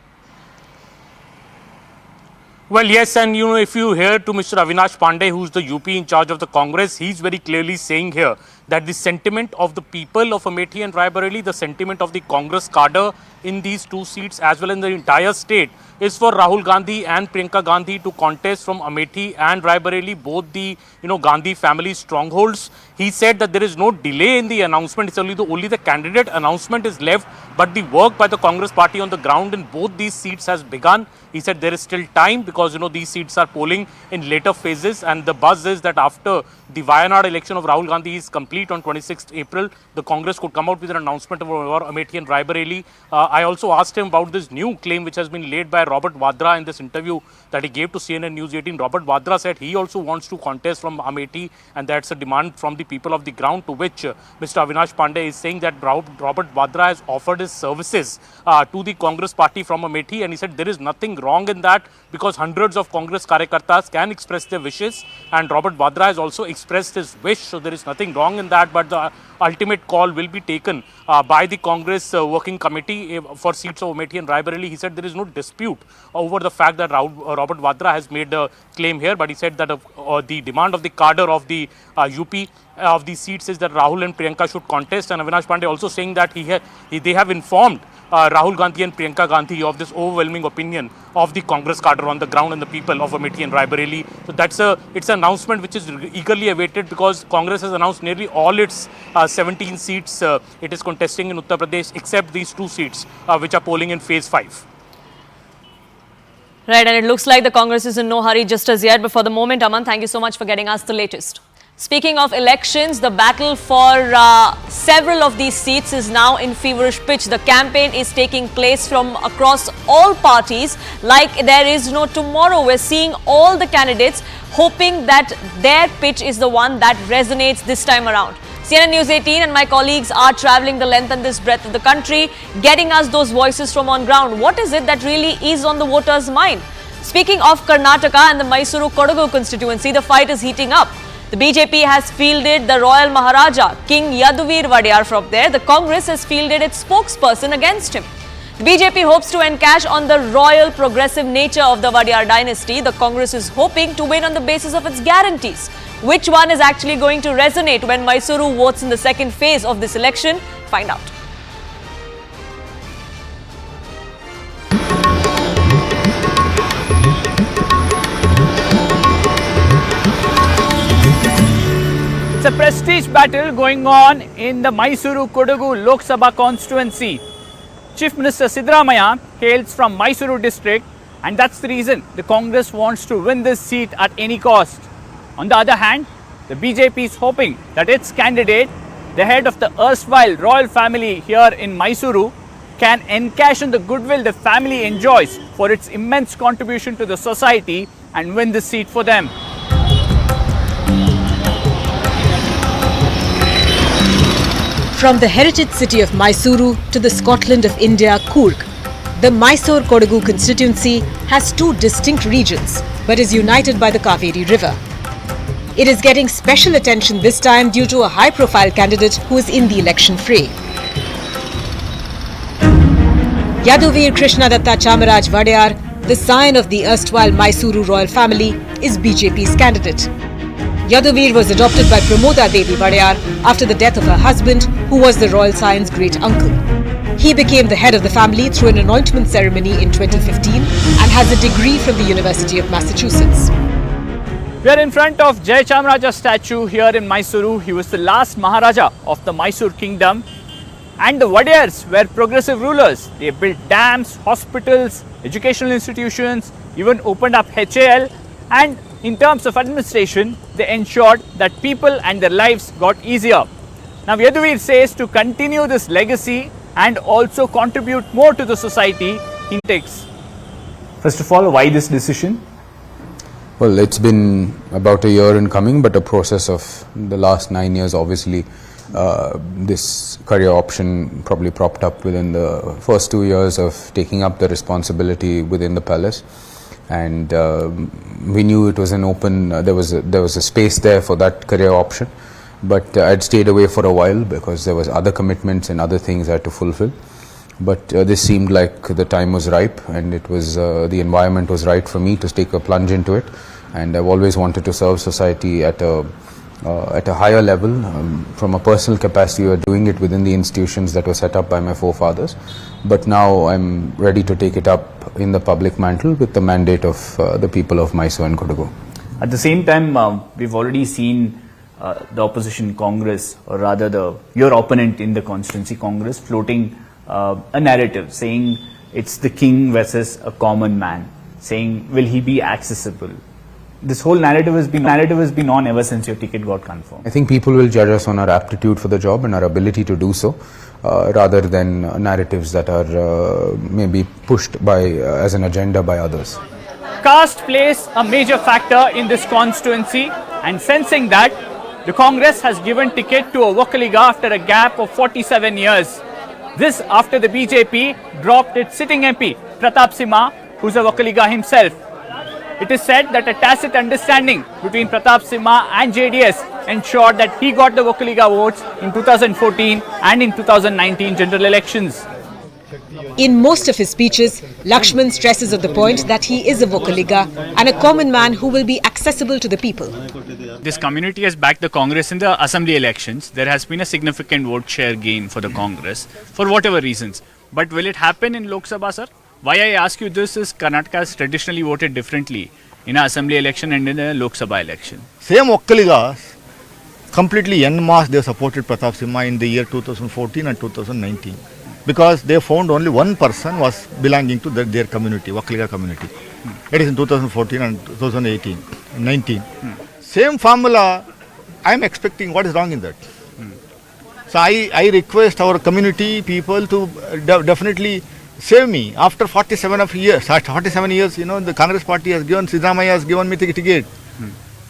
Well, yes, and you know, if you hear to Mr. Avinash Pandey, who's the UP in charge of the Congress, he's very clearly saying here that the sentiment of the people of Amethi and Raebareli, the sentiment of the Congress cadre in these two seats as well in the entire state is for Rahul Gandhi and Priyanka Gandhi to contest from Amethi and Raebareli, both the Gandhi family strongholds. He said that there is no delay in the announcement. It's only the candidate announcement is left, but the work by the Congress party on the ground in both these seats has begun. He said there is still time because these seats are polling in later phases, and the buzz is that after the Wayanad election of Rahul Gandhi is complete on 26th April, the Congress could come out with an announcement over Amethi and Raebareli. I also asked him about this new claim which has been laid by Robert Vadra in this interview that he gave to CNN News 18. Robert Vadra said he also wants to contest from Amethi, and that's a demand from the people of the ground, to which Mr. Avinash Pandey is saying that Robert Vadra has offered his services to the Congress party from Amethi, and he said there is nothing wrong in that because hundreds of Congress karyakartas can express their wishes, and Robert Vadra has also expressed his wish, so there is nothing wrong in that, but the ultimate call will be taken by the Congress working committee for seats of Amethi and Raebareli. He said there is no dispute over the fact that Robert Vadra has made a claim here, but he said that the demand of the cadre of the UP of these seats is that Rahul and Priyanka should contest, and Avinash Pandey also saying that they have informed Rahul Gandhi and Priyanka Gandhi of this overwhelming opinion of the Congress cadre on the ground and the people of Amethi and Raebareli. So it's an announcement which is eagerly awaited because Congress has announced nearly all its 17 seats it is contesting in Uttar Pradesh except these two seats which are polling in phase 5. Right, and it looks like the Congress is in no hurry just as yet. But for the moment, Aman, thank you so much for getting us the latest. Speaking of elections, the battle for several of these seats is now in feverish pitch. The campaign is taking place from across all parties like there is no tomorrow. We're seeing all the candidates hoping that their pitch is the one that resonates this time around. CNN News 18 and my colleagues are travelling the length and this breadth of the country, getting us those voices from on ground. What is it that really is on the voters' mind? Speaking of Karnataka and the Mysuru Kodagu constituency, the fight is heating up. The BJP has fielded the Royal Maharaja, King Yaduvir Vadiyar from there. The Congress has fielded its spokesperson against him. The BJP hopes to encash on the royal progressive nature of the Vadiyar dynasty. The Congress is hoping to win on the basis of its guarantees. Which one is actually going to resonate when Mysuru votes in the second phase of this election? Find out. It's a prestige battle going on in the Mysuru Kodagu Lok Sabha constituency. Chief Minister Siddaramaiah hails from Mysuru district, and that's the reason the Congress wants to win this seat at any cost. On the other hand, the BJP is hoping that its candidate, the head of the erstwhile royal family here in Mysuru, can encash on the goodwill the family enjoys for its immense contribution to the society and win the seat for them. From the heritage city of Mysuru to the Scotland of India, Coorg, the Mysore Kodagu constituency has two distinct regions but is united by the Kaveri River. It is getting special attention this time due to a high-profile candidate who is in the election fray. Yaduvir Krishnadatta Chamaraj Vadiyar, the scion of the erstwhile Mysuru royal family, is BJP's candidate. Yaduvir was adopted by Pramoda Devi Vadiyar after the death of her husband, who was the royal scion's great-uncle. He became the head of the family through an anointment ceremony in 2015 and has a degree from the University of Massachusetts. We are in front of Jai Chamaraja statue here in Mysuru. He was the last Maharaja of the Mysore kingdom. And the Vadiyars were progressive rulers. They built dams, hospitals, educational institutions, even opened up HAL. And in terms of administration, they ensured that people and their lives got easier. Now Yaduvir says to continue this legacy and also contribute more to the society he takes. First of all, why this decision? Well, it's been about a year in coming, but a process of the last 9 years, obviously. This career option probably propped up within the first 2 years of taking up the responsibility within the palace. And we knew it was an open, there was a space there for that career option. But I'd stayed away for a while because there was other commitments and other things I had to fulfill. But this seemed like the time was ripe, and it was the environment was right for me to take a plunge into it. And I've always wanted to serve society at a higher level. From a personal capacity, we were doing it within the institutions that were set up by my forefathers. But now I'm ready to take it up in the public mantle with the mandate of the people of Mysore and Kodagu. At the same time, we've already seen the opposition Congress, or rather your opponent in the constituency Congress, floating a narrative saying it's the king versus a common man, saying will he be accessible? This whole narrative has been on ever since your ticket got confirmed. I think people will judge us on our aptitude for the job and our ability to do so, rather than narratives that are maybe pushed by as an agenda by others. Caste plays a major factor in this constituency, and sensing that, the Congress has given ticket to a Vakaliga after a gap of 47 years. This after the BJP dropped its sitting MP, Pratap Simha, who's a Vakaliga himself. It is said that a tacit understanding between Pratap Simha and JDS ensured that he got the Vakaliga votes in 2014 and in 2019 general elections. In most of his speeches, Lakshman stresses at the point that he is a Vakaliga and a common man who will be accessible to the people. This community has backed the Congress in the assembly elections. There has been a significant vote share gain for the Congress for whatever reasons. But will it happen in Lok Sabha, sir? Why I ask you this is Karnataka has traditionally voted differently in an assembly election and in a Lok Sabha election. Same Vakaligas, completely en masse they supported Pratap Simha in the year 2014 and 2019. Because they found only one person was belonging to their community, Vakaliga community. It is in 2014 and 2018, 19. Same formula, I am expecting. What is wrong in that? So I request our community people to definitely save me. After 47 years, you know, the Congress party has given, Siddaramaiah has given me the ticket.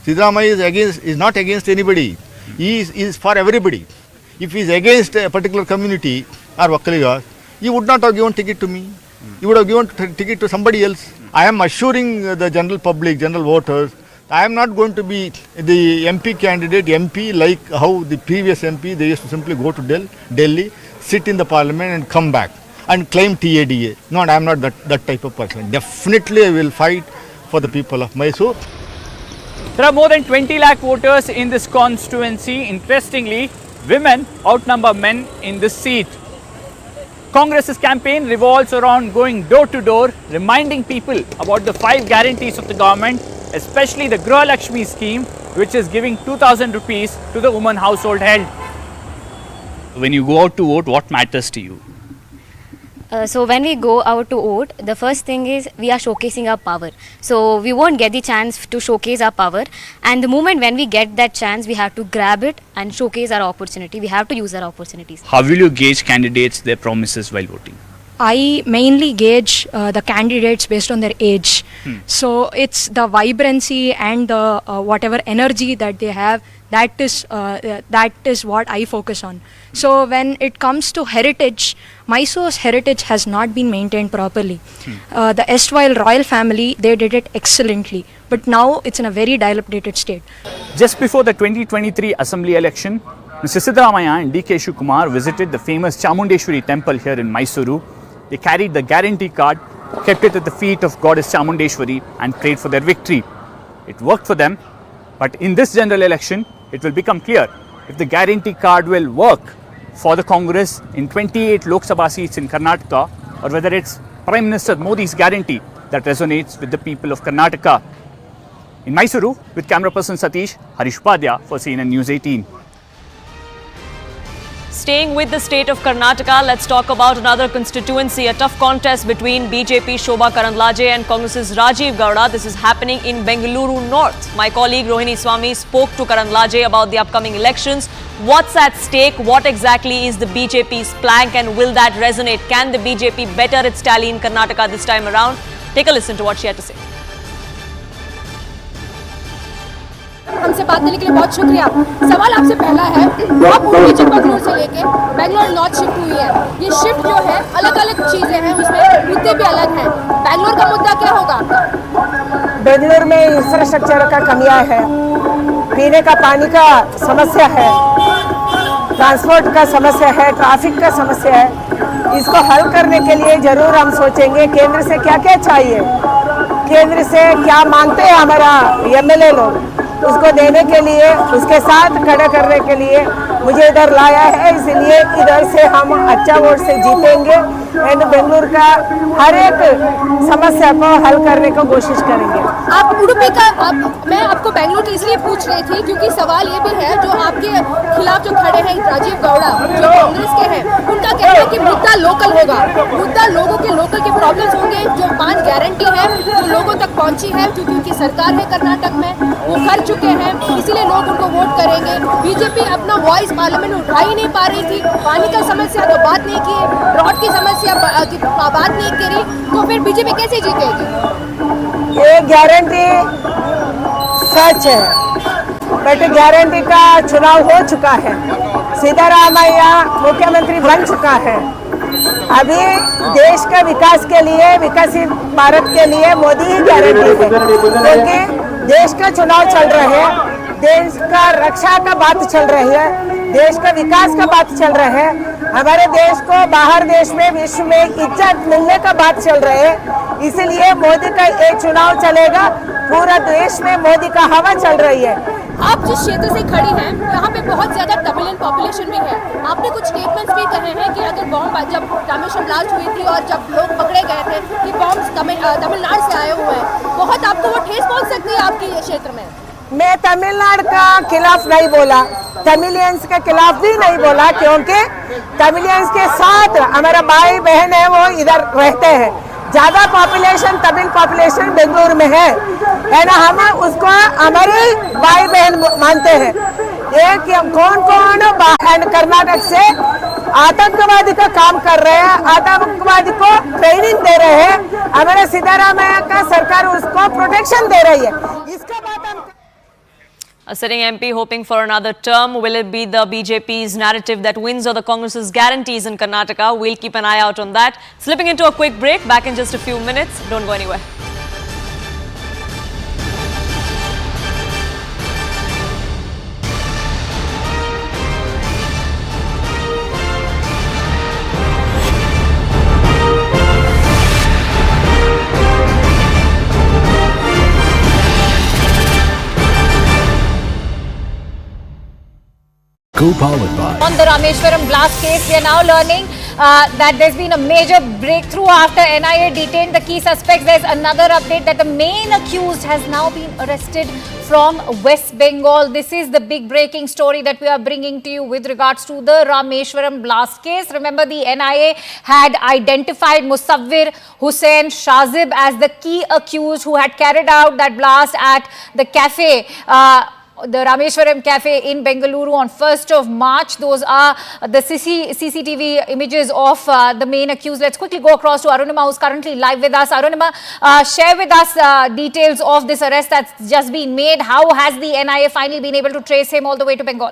Siddaramaiah is not against anybody. He is for everybody. If he is against a particular community or Vakaligas, he would not have given ticket to me. He would have given ticket to somebody else. I am assuring the general public, general voters, I am not going to be the MP candidate, MP like how the previous MP, they used to simply go to Delhi, sit in the parliament and come back and claim TADA. No, I am not that type of person. Definitely I will fight for the people of Mysore. There are more than 20 lakh voters in this constituency. Interestingly, women outnumber men in this seat. Congress's campaign revolves around going door to door, reminding people about the 5 guarantees of the government, especially the Griha Lakshmi scheme, which is giving 2,000 rupees to the woman household head. When you go out to vote, what matters to you? So when we go out to vote, the first thing is we are showcasing our power. So we won't get the chance to showcase our power, and the moment when we get that chance, we have to grab it and showcase our opportunity. We have to use our opportunities. How will you gauge candidates, their promises while voting? I mainly gauge the candidates based on their age. So it's the vibrancy and the whatever energy that they have, that is what I focus on. So when it comes to heritage, Mysore's heritage has not been maintained properly. The erstwhile royal family, they did it excellently, but now it's in a very dilapidated state. Just before the 2023 assembly election, Mr. Siddaramaiah and DK Shivakumar visited the famous Chamundeshwari temple here in Mysuru. They carried the guarantee card, kept it at the feet of Goddess Chamundeshwari and prayed for their victory. It worked for them, but in this general election, it will become clear if the guarantee card will work for the Congress in 28 Lok Sabha seats in Karnataka, or whether it's Prime Minister Modi's guarantee that resonates with the people of Karnataka. In Mysuru, with camera person Satish, Harish Upadhyaya for CNN News 18. Staying with the state of Karnataka, let's talk about another constituency, a tough contest between BJP Shobha Karandlaje and Congress's Rajiv Gowda. This is happening in Bengaluru North. My colleague Rohini Swami spoke to Karandlaje about the upcoming elections. What's at stake? What exactly is the BJP's plank, and will that resonate? Can the BJP better its tally in Karnataka this time around? Take a listen to what she had to say. हमसे बात करने के लिए बहुत शुक्रिया। सवाल आपसे पहला है, आप ओरिजिन बेंगलुरु से लेके बेंगलुरु नॉर्थ शिफ्ट हुई है। ये शिफ्ट जो है अलग अलग चीज़ें हैं, उसमें मुद्दे भी अलग हैं। बेंगलुरु का मुद्दा क्या होगा आपका? बेंगलुरु में इंफ्रास्ट्रक्चर का कमियां है, पीने का पानी का समस्या है, ट्रांसपोर्ट का समस्या है, ट्रैफिक का समस्या है। इसको हल करने के लिए जरूर हम सोचेंगे केंद्र से क्या क्या चाहिए, केंद्र से क्या मांगते हैं हमारा एमएलए लोग, उसको देने के लिए, उसके साथ खड़ा करने के लिए मुझे इधर लाया है। इसलिए इधर से हम अच्छा वोट से जीतेंगे एंड बेंगलुरु का हर एक समस्या को हल करने को कोशिश करेंगे। आप उडुपी का मैं आपको बेंगलुरु की इसलिए पूछ रही थी क्योंकि सवाल ये भी है, जो आपके खिलाफ जो खड़े हैं राजीव गौड़ा जो कांग्रेस के हैं, उनका कहना है कि मुद्दा लोकल होगा, मुद्दा लोगों के लोकल के प्रॉब्लम्स होंगे। जो 5 गारंटी है जो लोगों तक पहुंची है, क्योंकि उनकी सरकार है कर्नाटक में, वो कर चुके हैं, इसीलिए लोग उनको वोट करेंगे। बीजेपी अपना वॉइस पार्लियामेंट में उठा ही नहीं पा रही थी, पानी का समस्या तो बात नहीं की, ड्रॉट की समस्या बात नहीं करी, तो फिर बीजेपी कैसे जीतेगी? ये गारंटी सच है, बट गारंटी का चुनाव हो चुका है, सिद्धरामैया मुख्यमंत्री बन चुका है। अभी देश का विकास के लिए, विकसित भारत के लिए मोदी ही गारंटी है, क्योंकि देश का चुनाव चल रहा है, देश का रक्षा का बात चल रही है, देश का विकास का बात चल रहा है, हमारे देश को बाहर देश में विश्व में इज्जत मिलने का बात चल रहा है। इसलिए मोदी का ये चुनाव चलेगा, पूरा देश में मोदी का हवा चल रही है। आप जिस क्षेत्र से खड़ी हैं, यहाँ पे बहुत ज्यादा तमिलियन पॉपुलेशन भी है। आपने कुछ स्टेटमेंट्स भी कहे हैं कि अगर बॉम्ब जब रामेश्वरम ब्लास्ट हुई थी और जब लोग पकड़े गए थे कि बॉम्ब तमिलनाडु से आए हुए हैं, बहुत आपको वो ठेस पहुँच सकती है आपके क्षेत्र में? मैं तमिलनाडु का खिलाफ नहीं बोला, तमिलियंस के खिलाफ भी नहीं बोला, क्योंकि तमिलियंस के साथ हमारा भाई बहन है, वो इधर रहते हैं। ज्यादा पॉपुलेशन तमिल पॉपुलेशन बेंगलुरु में है ना, हम उसको हमारे भाई बहन मानते हैं। ये कौन कौन कर्नाटक से आतंकवादी का काम कर रहे हैं, आतंकवादी को ट्रेनिंग दे रहे हैं, हमारे सिद्धरामैया का सरकार उसको प्रोटेक्शन दे रही है। इसका बात हम A sitting MP hoping for another term. Will it be the BJP's narrative that wins or the Congress's guarantees in Karnataka? We'll keep an eye out on that. Slipping into a quick break. Back in just a few minutes. Don't go anywhere. Co-powered by. On the Rameshwaram blast case, we are now learning that there's been a major breakthrough after NIA detained the key suspects. There's another update that the main accused has now been arrested from West Bengal. This is the big breaking story that we are bringing to you with regards to the Rameshwaram blast case. Remember, the NIA had identified Musawwir Hussain Shazib as the key accused who had carried out that blast at the cafe, the Rameshwaram Cafe in Bengaluru on 1st of March. Those are the CCTV images of the main accused. Let's quickly go across to Arunima, who's currently live with us. Arunima, share with us details of this arrest that's just been made. How has the NIA finally been able to trace him all the way to Bengal?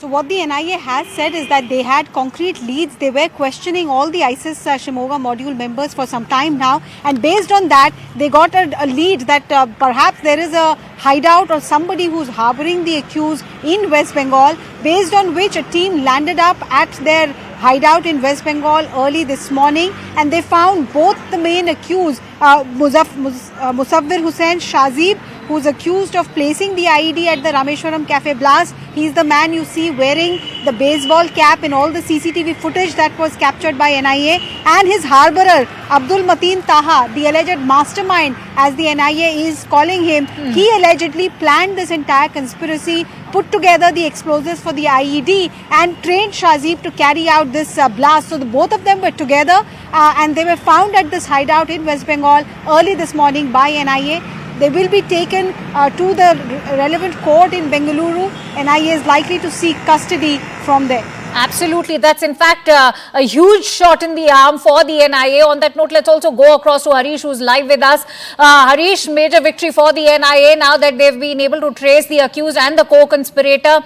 So what the NIA has said is that they had concrete leads. They were questioning all the ISIS Shimoga module members for some time now, and based on that they got a lead that perhaps there is a hideout or somebody who's harboring the accused in West Bengal, based on which a team landed up at their hideout in West Bengal early this morning, and they found both the main accused, Musawwir Hussain Shazib, who's accused of placing the IED at the Rameshwaram Cafe blast. He's the man you see wearing the baseball cap in all the CCTV footage that was captured by NIA, and his harborer Abdul Mateen Taha, the alleged mastermind as the NIA is calling him. He allegedly planned this entire conspiracy, put together the explosives for the IED and trained Shazib to carry out this blast. So both of them were together and they were found at this hideout in West Bengal early this morning by NIA. They will be taken to the relevant court in Bengaluru. NIA is likely to seek custody from there. Absolutely. That's in fact a huge shot in the arm for the NIA. On that note, let's also go across to Harish, who's live with us. Harish, major victory for the NIA now that they've been able to trace the accused and the co-conspirator.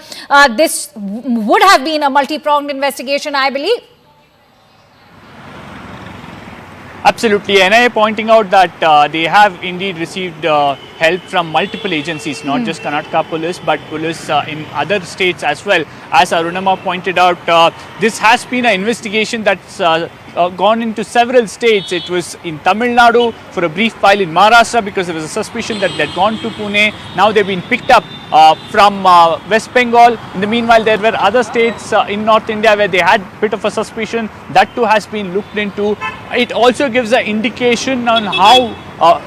This would have been a multi-pronged investigation, I believe. Absolutely. NIA pointing out that they have indeed received help from multiple agencies, not just Karnataka police, but police in other states as well. As Arunama pointed out, this has been an investigation that's gone into several states. It was in Tamil Nadu for a brief while, in Maharashtra because there was a suspicion that they'd gone to Pune. Now they've been picked up from West Bengal. In the meanwhile, there were other states in North India where they had a bit of a suspicion. That too has been looked into. It also gives an indication on how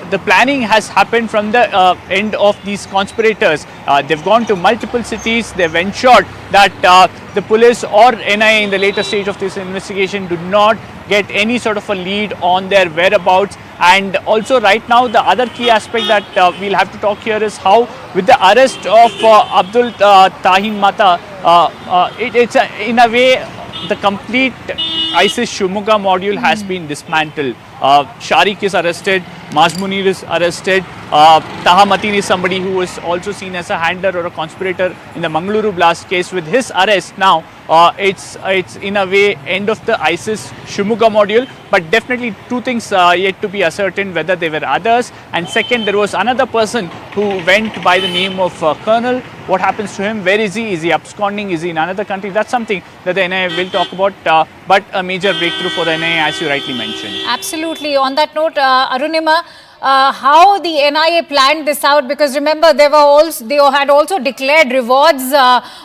the planning has happened from the end of these conspirators. They've gone to multiple cities. They've ensured that the police or NIA in the later stage of this investigation do not get any sort of a lead on their whereabouts. And also right now, the other key aspect that we'll have to talk here is how with the arrest of Abdul Tahin Mata, it's in a way the complete ISIS Shumuga module has been dismantled. Sharik is arrested, Mazmunir is arrested, Taha Mateen is somebody who was also seen as a handler or a conspirator in the Bengaluru blast case. With his arrest now, it's in a way end of the ISIS Shumuga module, but definitely two things yet to be ascertained, whether they were others, and second, there was another person who went by the name of Colonel. What happens to him? Where is he? Is he absconding? Is he in another country? That's something that the NIA will talk about, but a major breakthrough for the NIA, as you rightly mentioned. Absolutely. On that note, Arunima, how the NIA planned this out, because remember they had also declared rewards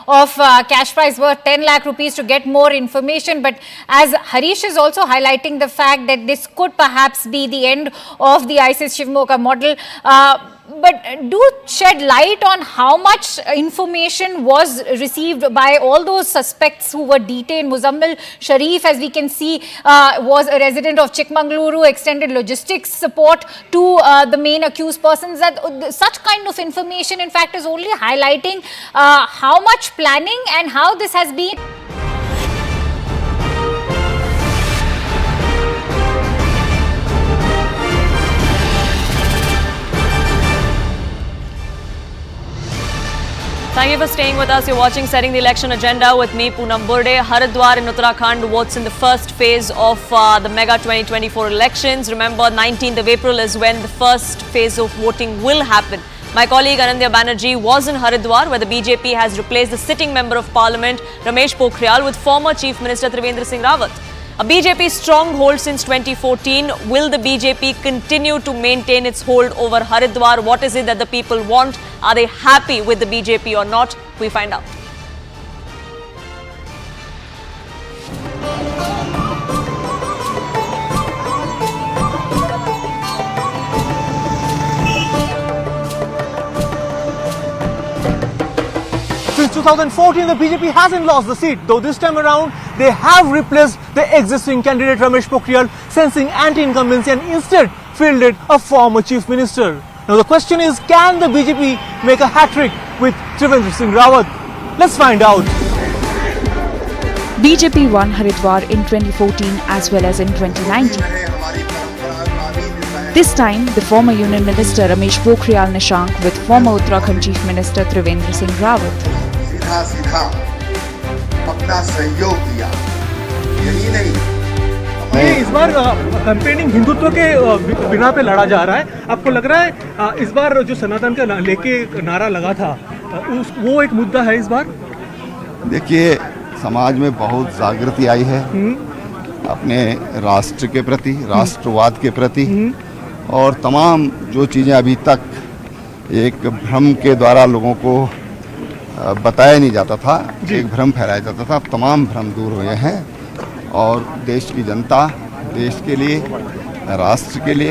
of cash prize worth 10 lakh rupees to get more information. But as Harish is also highlighting the fact that this could perhaps be the end of the ISIS Shivmoga model. But do shed light on how much information was received by all those suspects who were detained. Muzammil Sharif, as we can see, was a resident of Chikmagaluru, extended logistics support to the main accused persons. That such kind of information, in fact, is only highlighting how much planning and how this has been. Thank you for staying with us. You're watching Setting the Election Agenda with me, Poonam Burde. Haridwar in Uttarakhand votes in the first phase of the mega 2024 elections. Remember, 19th of April is when the first phase of voting will happen. My colleague Anandya Banerjee was in Haridwar, where the BJP has replaced the sitting member of parliament, Ramesh Pokhriyal, with former Chief Minister Trivendra Singh Rawat. A BJP stronghold since 2014. Will the BJP continue to maintain its hold over Haridwar? What is it that the people want? Are they happy with the BJP or not? We find out. Since 2014, the BJP hasn't lost the seat, though this time around, they have replaced the existing candidate Ramesh Pokhriyal, sensing anti-incumbency, and instead fielded a former chief minister. Now the question is, can the BJP make a hat-trick with Trivendra Singh Rawat? Let's find out. BJP won Haridwar in 2014 as well as in 2019. This time, the former Union Minister Ramesh Pokhriyal Nishank with former Uttarakhand Chief Minister Trivendra Singh Rawat. इस बार campaigning Hindutva के बिना पे लड़ा जा रहा है। आपको लग रहा है इस बार जो सनातन का लेके नारा लगा था वो एक मुद्दा है इस बार? देखिए, समाज में बहुत जागृति आई है अपने राष्ट्र के प्रति, राष्ट्रवाद के प्रति, और तमाम जो चीज़ें अभी तक एक भ्रम के द्वारा लोगों को बताया नहीं जाता था, एक भ्रम फैलाया जाता था, अब तमाम भ्रम दूर हुए हैं और देश की जनता देश के लिए, राष्ट्र के लिए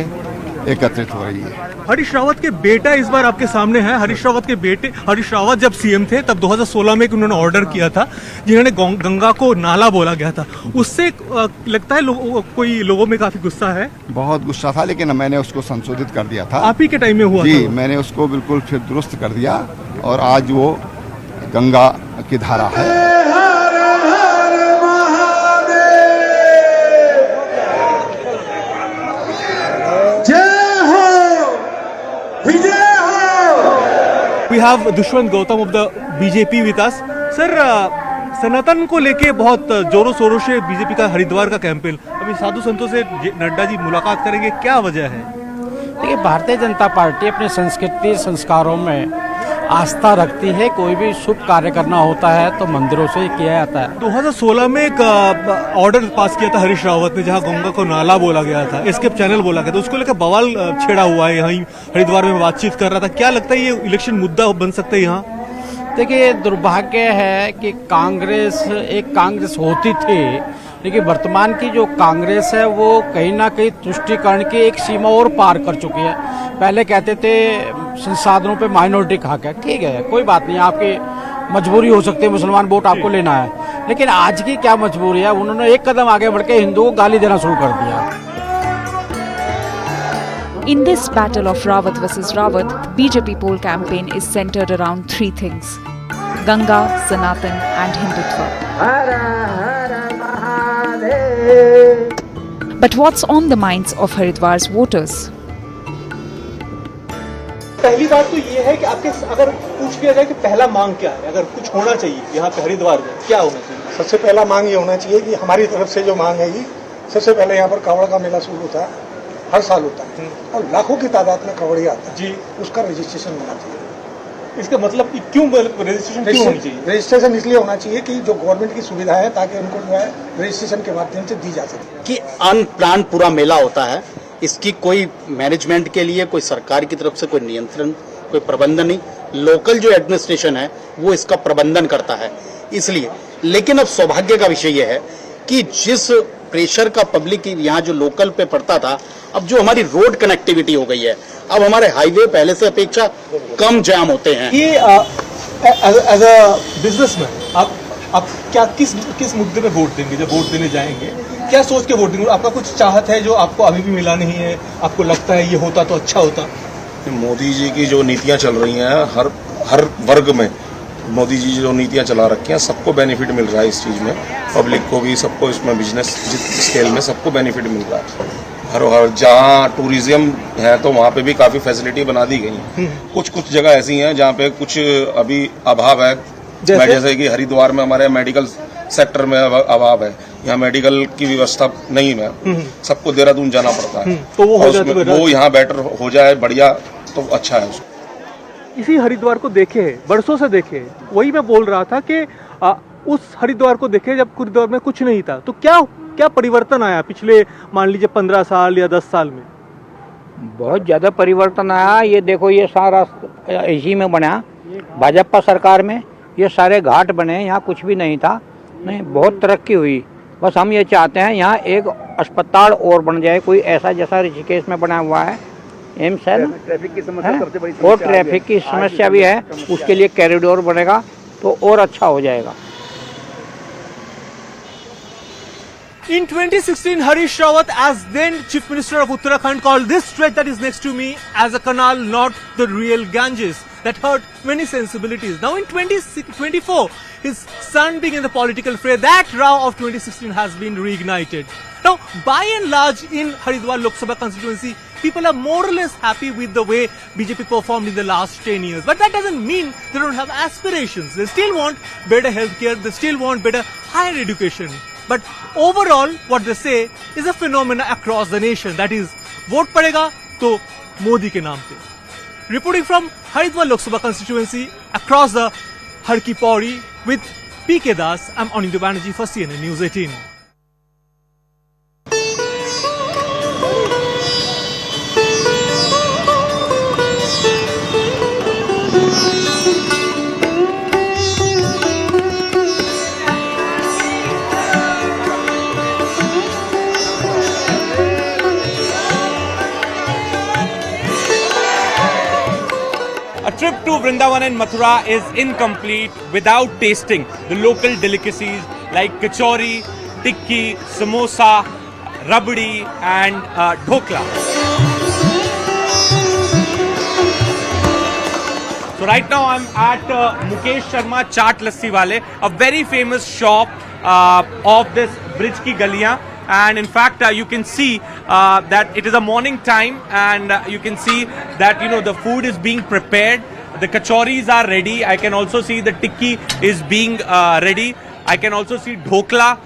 एकत्रित हो रही है। हरीश रावत के बेटा इस बार आपके सामने है। हरीश रावत के बेटे, हरीश रावत जब सीएम थे तब 2016 में उन्होंने ऑर्डर किया था जिन्होंने गंगा को नाला बोला गया था। उससे लगता है कोई लोगों में काफी गुस्सा है। बहुत गुस्सा था, लेकिन मैंने उसको संशोधित कर दिया था। आप ही के टाइम में हुआ जी, मैंने उसको बिल्कुल फिर दुरुस्त कर दिया और आज वो गंगा की धारा है। we have Dushyant Gautam of the BJP with us. Sir, सनातन को लेके बहुत जोरों शोरों से बीजेपी का हरिद्वार का कैंपेन, अभी साधु संतों से नड्डा जी मुलाकात करेंगे, क्या वजह है? देखिए, भारतीय जनता पार्टी अपने संस्कृति संस्कारों में आस्था रखती है। कोई भी शुभ कार्य करना होता है तो मंदिरों से किया जाता है। 2016 में एक ऑर्डर पास किया था हरीश रावत ने, जहां गंगा को नाला बोला गया था, एस्केप चैनल बोला गया था, उसको लेकर बवाल छेड़ा हुआ है। यहाँ हरिद्वार में बातचीत कर रहा था, क्या लगता है ये इलेक्शन मुद्दा बन सकता है यहाँ? देखिए, दुर्भाग्य है कि कांग्रेस होती थी, लेकिन वर्तमान की जो कांग्रेस है वो कहीं ना कहीं तुष्टीकरण की एक सीमा और पार कर चुकी है। पहले कहते थे संसाधनों पे माइनॉरिटी का हक है, ठीक है, कोई बात नहीं, आपकी मजबूरी हो सकती है, मुसलमान वोट आपको लेना है, लेकिन आज की क्या मजबूरी है? उन्होंने एक कदम आगे बढ़ के हिंदुओं को गाली देना शुरू कर दिया। In this battle of Rawat versus Rawat, the BJP poll campaign is centered around three things: Ganga, Sanatan and Hindutva. But what's on the minds of Haridwar's voters? पहली बात तो ये है कि आपके अगर पूछ लिया जाए कि पहला मांग क्या है, अगर कुछ होना चाहिए यहाँ पे हरिद्वार में, क्या होना चाहिए? सबसे पहला मांग ये होना चाहिए कि हमारी तरफ से जो मांग है, सबसे पहले यहाँ पर कावड़ का मेला शुरू होता है, हर साल होता है और लाखों की तादाद में कावड़िया आता है जी, उसका रजिस्ट्रेशन होना चाहिए। इसका मतलब क्यों रजिस्ट्रेशन क्यों होनी चाहिए? रजिस्ट्रेशन इसलिए होना चाहिए कि जो गवर्नमेंट की सुविधा है, ताकि उनको जो है रजिस्ट्रेशन के माध्यम से दी जा सके। कि अनप्लान पूरा मेला होता है, इसकी कोई मैनेजमेंट के लिए कोई सरकार की तरफ से कोई नियंत्रण, कोई प्रबंधन नहीं, लोकल जो एडमिनिस्ट्रेशन है वो इसका प्रबंधन करता है, इसलिए। लेकिन अब सौभाग्य का विषय यह है कि जिस प्रेशर का पब्लिक यहाँ जो लोकल पे पड़ता था, अब जो हमारी रोड कनेक्टिविटी हो गई है, अब हमारे हाईवे पहले से अपेक्षा कम जाम होते हैं। ये एज अ बिजनेसमैन आप क्या किस मुद्दे पे वोट देंगे जब वोट देने जाएंगे? क्या सोच के वोट देंगे? आपका कुछ चाहत है जो आपको अभी भी मिला नहीं है, आपको लगता है ये होता तो अच्छा होता? मोदी जी की जो नीतियां चल रही हैं, हर वर्ग में मोदी जी जो नीतियां चला रखी हैं, सबको बेनिफिट मिल रहा है इस चीज़ में, पब्लिक को भी, सबको इसमें बिजनेस स्केल में सबको बेनिफिट मिल रहा है। हर जहाँ टूरिज्म है तो वहाँ पे भी काफ़ी फैसिलिटी बना दी गई है। कुछ जगह ऐसी हैं जहाँ पे कुछ अभी अभाव है, जैसे कि हरिद्वार में हमारे मेडिकल सेक्टर में अभाव है, यहाँ मेडिकल की व्यवस्था नहीं है, सबको देहरादून जाना पड़ता है, तो वो यहाँ बेटर हो जाए, बढ़िया, तो अच्छा है उसको। इसी हरिद्वार को देखे, बरसों से देखे, वही मैं बोल रहा था कि उस हरिद्वार को देखे जब हरिद्वार में कुछ नहीं था, तो क्या परिवर्तन आया पिछले मान लीजिए 15 साल या 10 साल में? बहुत ज़्यादा परिवर्तन आया। ये देखो, ये सारा इसी में बना, भाजपा सरकार में ये सारे घाट बने, यहाँ कुछ भी नहीं था, नहीं, बहुत तरक्की हुई। बस हम ये चाहते हैं यहाँ एक अस्पताल और बन जाए, कोई ऐसा जैसा ऋषिकेश में बना हुआ है, एम्स है ना, ट्रैफिक की समस्या सबसे बड़ी, और ट्रैफिक की समस्या भी है, उसके लिए कॉरिडोर बनेगा तो और अच्छा हो जाएगा। In 2016, Harish Rawat, as then Chief Minister of Uttarakhand, called this stretch that is next to me as a canal not the real Ganges. That hurt many sensibilities. Now in 2024, his son being in the political fray, that row of 2016 has been reignited. Now, by and large, in Haridwar Lok Sabha constituency, people are more or less happy with the way BJP performed in the last 10 years. But that doesn't mean they don't have aspirations. They still want better healthcare, they still want better higher education. But overall, what they say is a phenomenon across the nation. That is, vote padega to Modi ke naam pe. Reporting from Haridwar Lok Sabha constituency across the Har Ki Pauri with PK Das, I'm Anindya Banerjee for CNN News 18. A trip to Vrindavan and Mathura is incomplete without tasting the local delicacies like kachori, tikki, samosa, rabdi and dhokla. So right now I'm at Mukesh Sharma Chaat Lassi Wale, a very famous shop of this bridge ki galiyan. And in fact, you can see that it is a morning time, and you can see that the food is being prepared The kachoris are ready. I can also see the tikki is being ready. I can also see dhokla.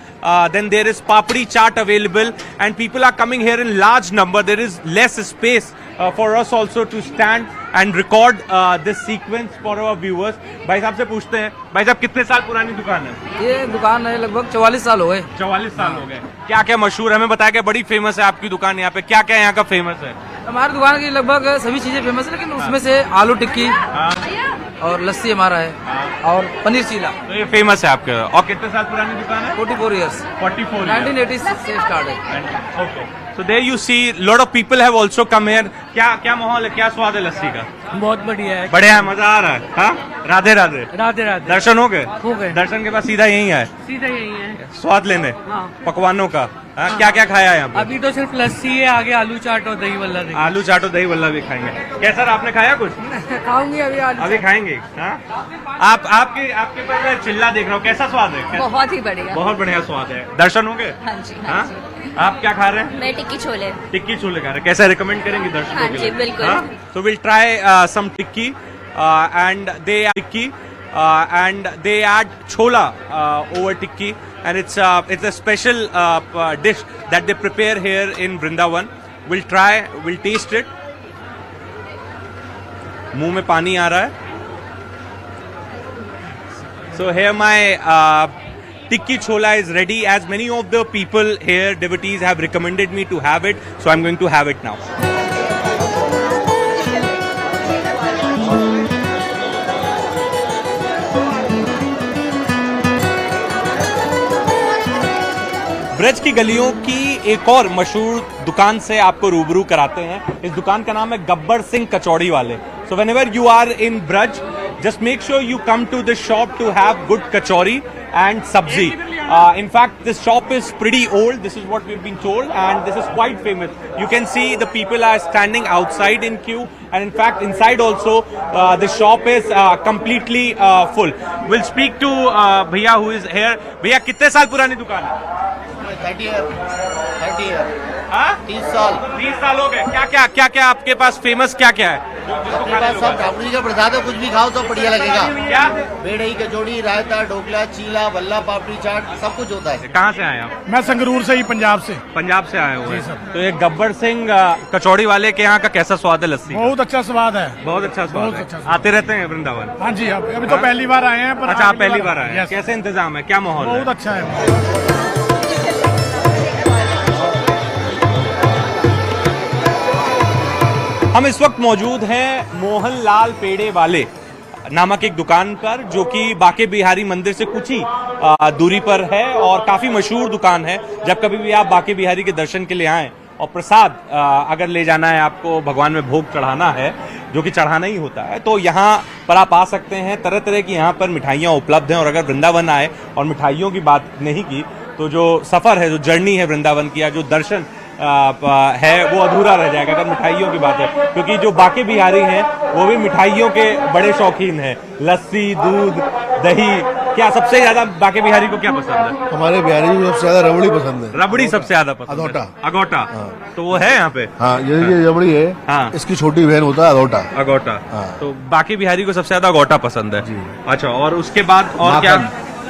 Then there is papdi chaat available, and people are coming here in large number. There is less space for us also to stand and record this sequence for our viewers. भाई साहब से पूछते हैं, भाई साहब कितने साल पुरानी दुकान है? ये दुकान है लगभग 44 साल हो गए। 44 साल हो गए। क्या क्या मशहूर है? हमें बताया कि बड़ी फेमस है आपकी दुकान यहाँ पे। क्या क्या यहाँ का फेमस है? हमारी दुकान की लगभग सभी चीजें फेमस है, लेकिन उसमें से आलू टिक्की और लस्सी हमारा है और पनीर चीला। तो ये फेमस है आपके। और कितने साल पुरानी दुकान है? 44 years। 44 1986 से स्टार्ट है। Okay, so there you see lot of people have also come here. क्या माहौल है, क्या स्वाद है लस्सी का? बहुत बढ़िया है। बढ़िया है, मजा आ रहा है। हाँ, राधे राधे। राधे राधे। दर्शन हो गए? हो गए। दर्शन के बाद सीधा यहीं आए? सीधा यही है। स्वाद लेने पकवानों का। क्या क्या खाया है यहाँ पे? अभी तो सिर्फ लस्सी है, आगे आलू चाट और दही वल्ला। आलू चाट और दही वल्ला भी खाएंगे। क्या सर, आपने खाया कुछ? खाऊंगी अभी खाएंगे। आपके पास मैं चिल्ला देख रहा हूँ, कैसा स्वाद है? बहुत ही बढ़िया, बहुत बढ़िया स्वाद है। दर्शन हो गए? हाँ जी। आप क्या खा रहे हैं? मैं टिक्की छोले खा रहे हैं। कैसा रिकमेंड करेंगे दर्शकों हाँ के जी लिए? बिल्कुल। So we'll try some tikki and they add chola over tikki, and it's a special dish that they prepare here in Vrindavan. We'll taste it. मुंह में पानी आ रहा है। So here my tikki chola is ready, as many of the people here, devotees, have recommended me to have it, so I'm going to have it now. Braj की गलियों की एक और मशहूर दुकान से आपको रूबरू कराते हैं। इस दुकान का नाम है गब्बर सिंह कचौड़ी वाले। So whenever you are in Braj, just make sure you come to this shop to have good kachori and sabzi. In fact, this shop is pretty old. This is what we've been told, and this is quite famous. You can see the people are standing outside in queue, and in fact, inside also, the shop is completely full. We'll speak to Bhaiya who is here. Bhaiya, कितने साल पुरानी दुकान है? 30 year। 30 साल हो गए। क्या क्या आपके पास फेमस क्या है? आपके पास सब ठाकुर जी का प्रसाद है, कुछ भी खाओ तो बढ़िया लगेगा। क्या? बेड़ई, कचौड़ी, रायता, ढोकला, चीला, वल्ला, पापड़ी चाट, सब कुछ होता है। कहाँ से आए आप? मैं संगरूर से ही, पंजाब से आए हुए हैं। तो ये गब्बर सिंह कचौड़ी वाले के यहाँ का कैसा स्वाद है लस्सी? बहुत अच्छा स्वाद है। बहुत अच्छा स्वाद है। आते रहते हैं वृंदावन? हाँ जी, अभी तो पहली बार आए हैं। अच्छा, आप पहली बार आए हैं। कैसे इंतजाम है, क्या माहौल है? बहुत अच्छा है। हम इस वक्त मौजूद हैं मोहनलाल पेड़े वाले नामक एक दुकान पर, जो कि बाके बिहारी मंदिर से कुछ ही दूरी पर है और काफी मशहूर दुकान है। जब कभी भी आप बाके बिहारी के दर्शन के लिए आएं और प्रसाद अगर ले जाना है, आपको भगवान में भोग चढ़ाना है, जो कि चढ़ाना ही होता है, तो यहाँ पर आप आ सकते हैं। तरह तरह की यहाँ पर मिठाइयाँ उपलब्ध हैं, और अगर वृंदावन आए और मिठाइयों की बात नहीं की तो जो सफर है, जो जर्नी है वृंदावन की, या जो दर्शन है, वो अधूरा रह जाएगा अगर मिठाइयों की बात है। क्योंकि जो बाके बिहारी हैं वो भी मिठाइयों के बड़े शौकीन हैं। लस्सी, दूध, दही। क्या सबसे ज्यादा बाके बिहारी को क्या पसंद है? हमारे बिहारी को सबसे ज्यादा रबड़ी पसंद है। रबड़ी सबसे ज्यादा पसंद है। अगोटा। तो वो है यहाँ पे? हाँ, ये रबड़ी है। हाँ, इसकी छोटी बहन होता है अगोटा। तो बाके बिहारी को सबसे ज्यादा अगोटा पसंद है। अच्छा, और उसके बाद और क्या?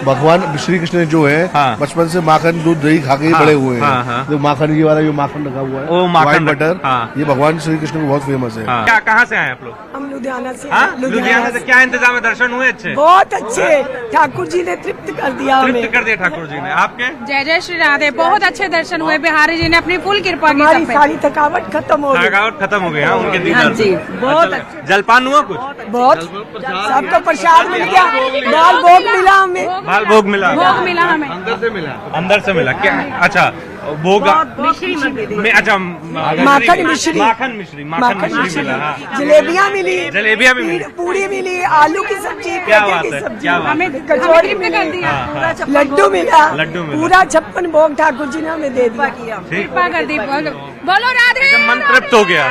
भगवान श्री कृष्ण जो है, बचपन से माखन, दूध, दही खा के बड़े हुए हैं। तो माखन ये वाला जो माखन रखा हुआ है, माखन बटर, ये भगवान श्री कृष्ण को बहुत फेमस है। क्या, कहाँ से आए आप लोग? हम लुधियाना से। लुधियाना से। क्या इंतजाम है? दर्शन हुए अच्छे? बहुत अच्छे। ठाकुर जी ने तृप्त कर दिया ठाकुर जी ने। आपके? जय जय श्री राधे। बहुत अच्छे दर्शन हुए। बिहारी जी ने अपनी फुल कृपा की। हमारी सारी थकावट खत्म हो गई। उनके दीदार से। बहुत अच्छा। जलपान हुआ कुछ? बहुत। सबको प्रसाद मिल गया। बाल भोग मिला हमें। बाल भोग मिला हमें। अंदर से मिला। क्या? अच्छा, भोग में। अच्छा, माखन मिश्री मिला। जलेबियाँ मिली। मिली। पूरी मिली। आलू की सब्जी। क्या बात है, क्या बात है। कचौड़ी मिली। लड्डू मिला। पूरा 56 भोग ठाकुर जी ने हमें दे दिया। कृपा कर दी। बोलो राधे। मन तृप्त हो गया।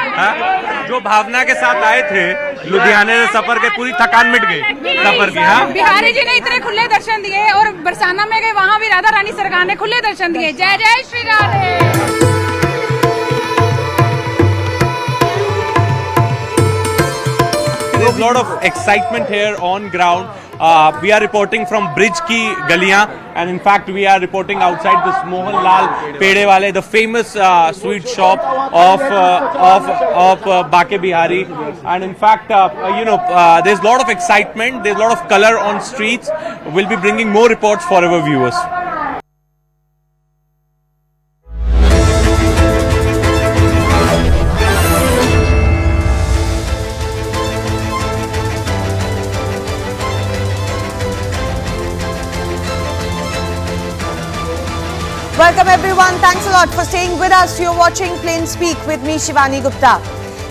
जो भावना के साथ आए थे लुधियाने से, सफर के पूरी थकान मिट गई सफर की। हाँ, बिहारी जी ने इतने खुले दर्शन दिए, और बरसाना में गए, वहाँ भी राधा रानी सरकार ने खुले दर्शन दिए। जय जय श्री राधे। जो there's a lot of excitement here on ground. We are reporting from Bridge Ki Galiyan, and in fact we are reporting outside this Mohanlal Pede Wale, the famous sweet shop of Bake Bihari. And in fact, there's a lot of excitement, there's a lot of color on streets. We'll be bringing more reports for our viewers. Welcome everyone. Thanks a lot for staying with us. You're watching Plain Speak with me, Shivani Gupta.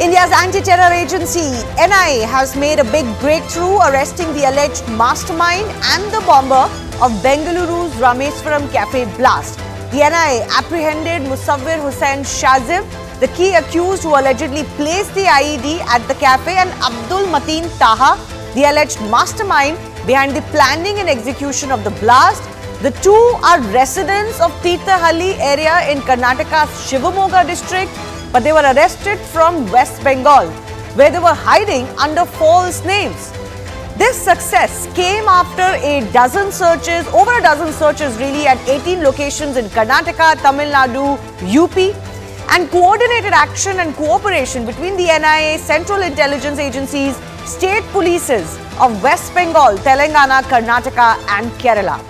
India's anti-terror agency, NIA, has made a big breakthrough arresting the alleged mastermind and the bomber of Bengaluru's Rameshwaram Cafe blast. The NIA apprehended Musawwir Hussain Shazib, the key accused who allegedly placed the IED at the cafe, and Abdul Mateen Taha, the alleged mastermind behind the planning and execution of the blast. The two are residents of Tirthahalli area in Karnataka's Shivamogga district, but they were arrested from West Bengal, where they were hiding under false names. This success came after over a dozen searches really at 18 locations in Karnataka, Tamil Nadu, UP, and coordinated action and cooperation between the NIA, Central Intelligence Agencies, state polices of West Bengal, Telangana, Karnataka, and Kerala.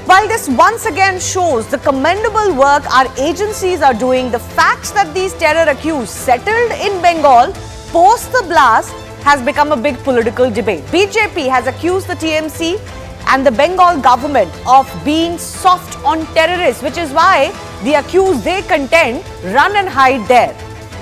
While this once again shows the commendable work our agencies are doing, the facts that these terror accused settled in Bengal post the blast has become a big political debate. BJP has accused the TMC and the Bengal government of being soft on terrorists, which is why the accused, they contend, run and hide there.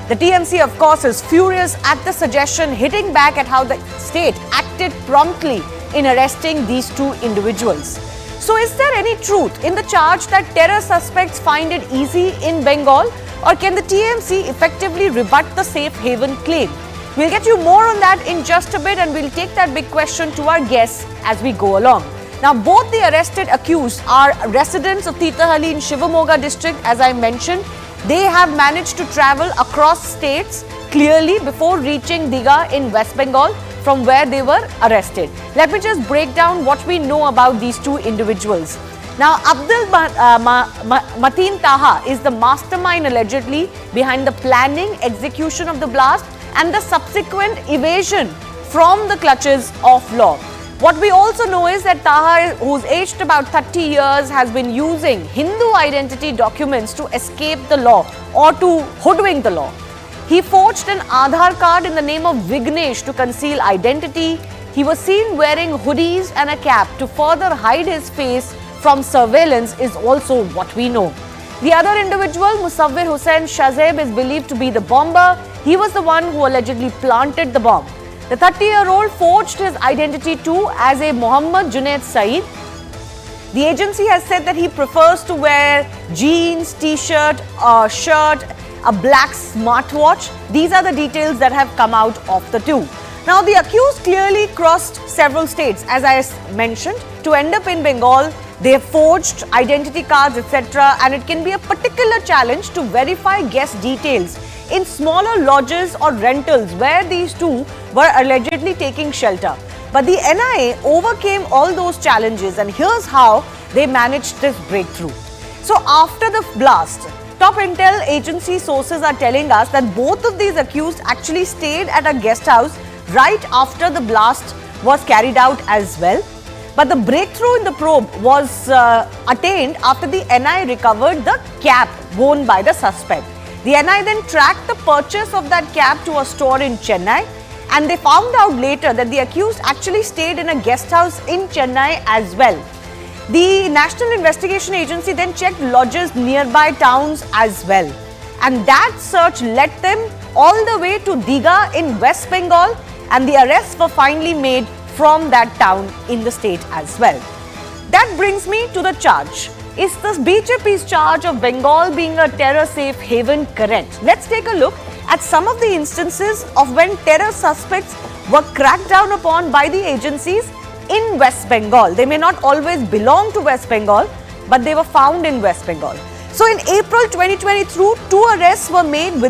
The TMC, of course, is furious at the suggestion, hitting back at how the state acted promptly in arresting these two individuals. So is there any truth in the charge that terror suspects find it easy in Bengal, or can the TMC effectively rebut the safe haven claim? We'll get you more on that in just a bit, and we'll take that big question to our guests as we go along. Now, both the arrested accused are residents of Tirthahalli in Shivamogga district, as I mentioned. They have managed to travel across states clearly before reaching Digha in West Bengal, from where they were arrested. Let me just break down what we know about these two individuals. Now, Abdul Mateen Taha is the mastermind allegedly behind the planning, execution of the blast and the subsequent evasion from the clutches of law. What we also know is that Taha, who's aged about 30 years, has been using Hindu identity documents to escape the law or to hoodwink the law. He forged an Aadhaar card in the name of Vignesh to conceal identity. He was seen wearing hoodies and a cap to further hide his face from surveillance is also what we know. The other individual, Musawwir Hussain Shazib, is believed to be the bomber. He was the one who allegedly planted the bomb. The 30-year-old forged his identity too as a Muhammad Junaid Saeed. The agency has said that he prefers to wear jeans, t-shirt, shirt, a black smartwatch. These are the details that have come out of the two. Now, the accused clearly crossed several states, as I mentioned, to end up in Bengal. They have forged identity cards, etc., and it can be a particular challenge to verify guest details in smaller lodges or rentals where these two were allegedly taking shelter. But the NIA overcame all those challenges, and here's how they managed this breakthrough. So, after the blast, top intel agency sources are telling us that both of these accused actually stayed at a guest house right after the blast was carried out as well. But the breakthrough in the probe was attained after the NI recovered the cap worn by the suspect. The NI then tracked the purchase of that cap to a store in Chennai, and they found out later that the accused actually stayed in a guest house in Chennai as well. The National Investigation Agency then checked lodges nearby towns as well. And that search led them all the way to Digha in West Bengal, and the arrests were finally made from that town in the state as well. That brings me to the charge. Is the BJP's charge of Bengal being a terror safe haven correct? Let's take a look at some of the instances of when terror suspects were cracked down upon by the agencies in West Bengal. They may not always belong to West Bengal, but they were found in West Bengal. So in April 2022, 2 arrests were made with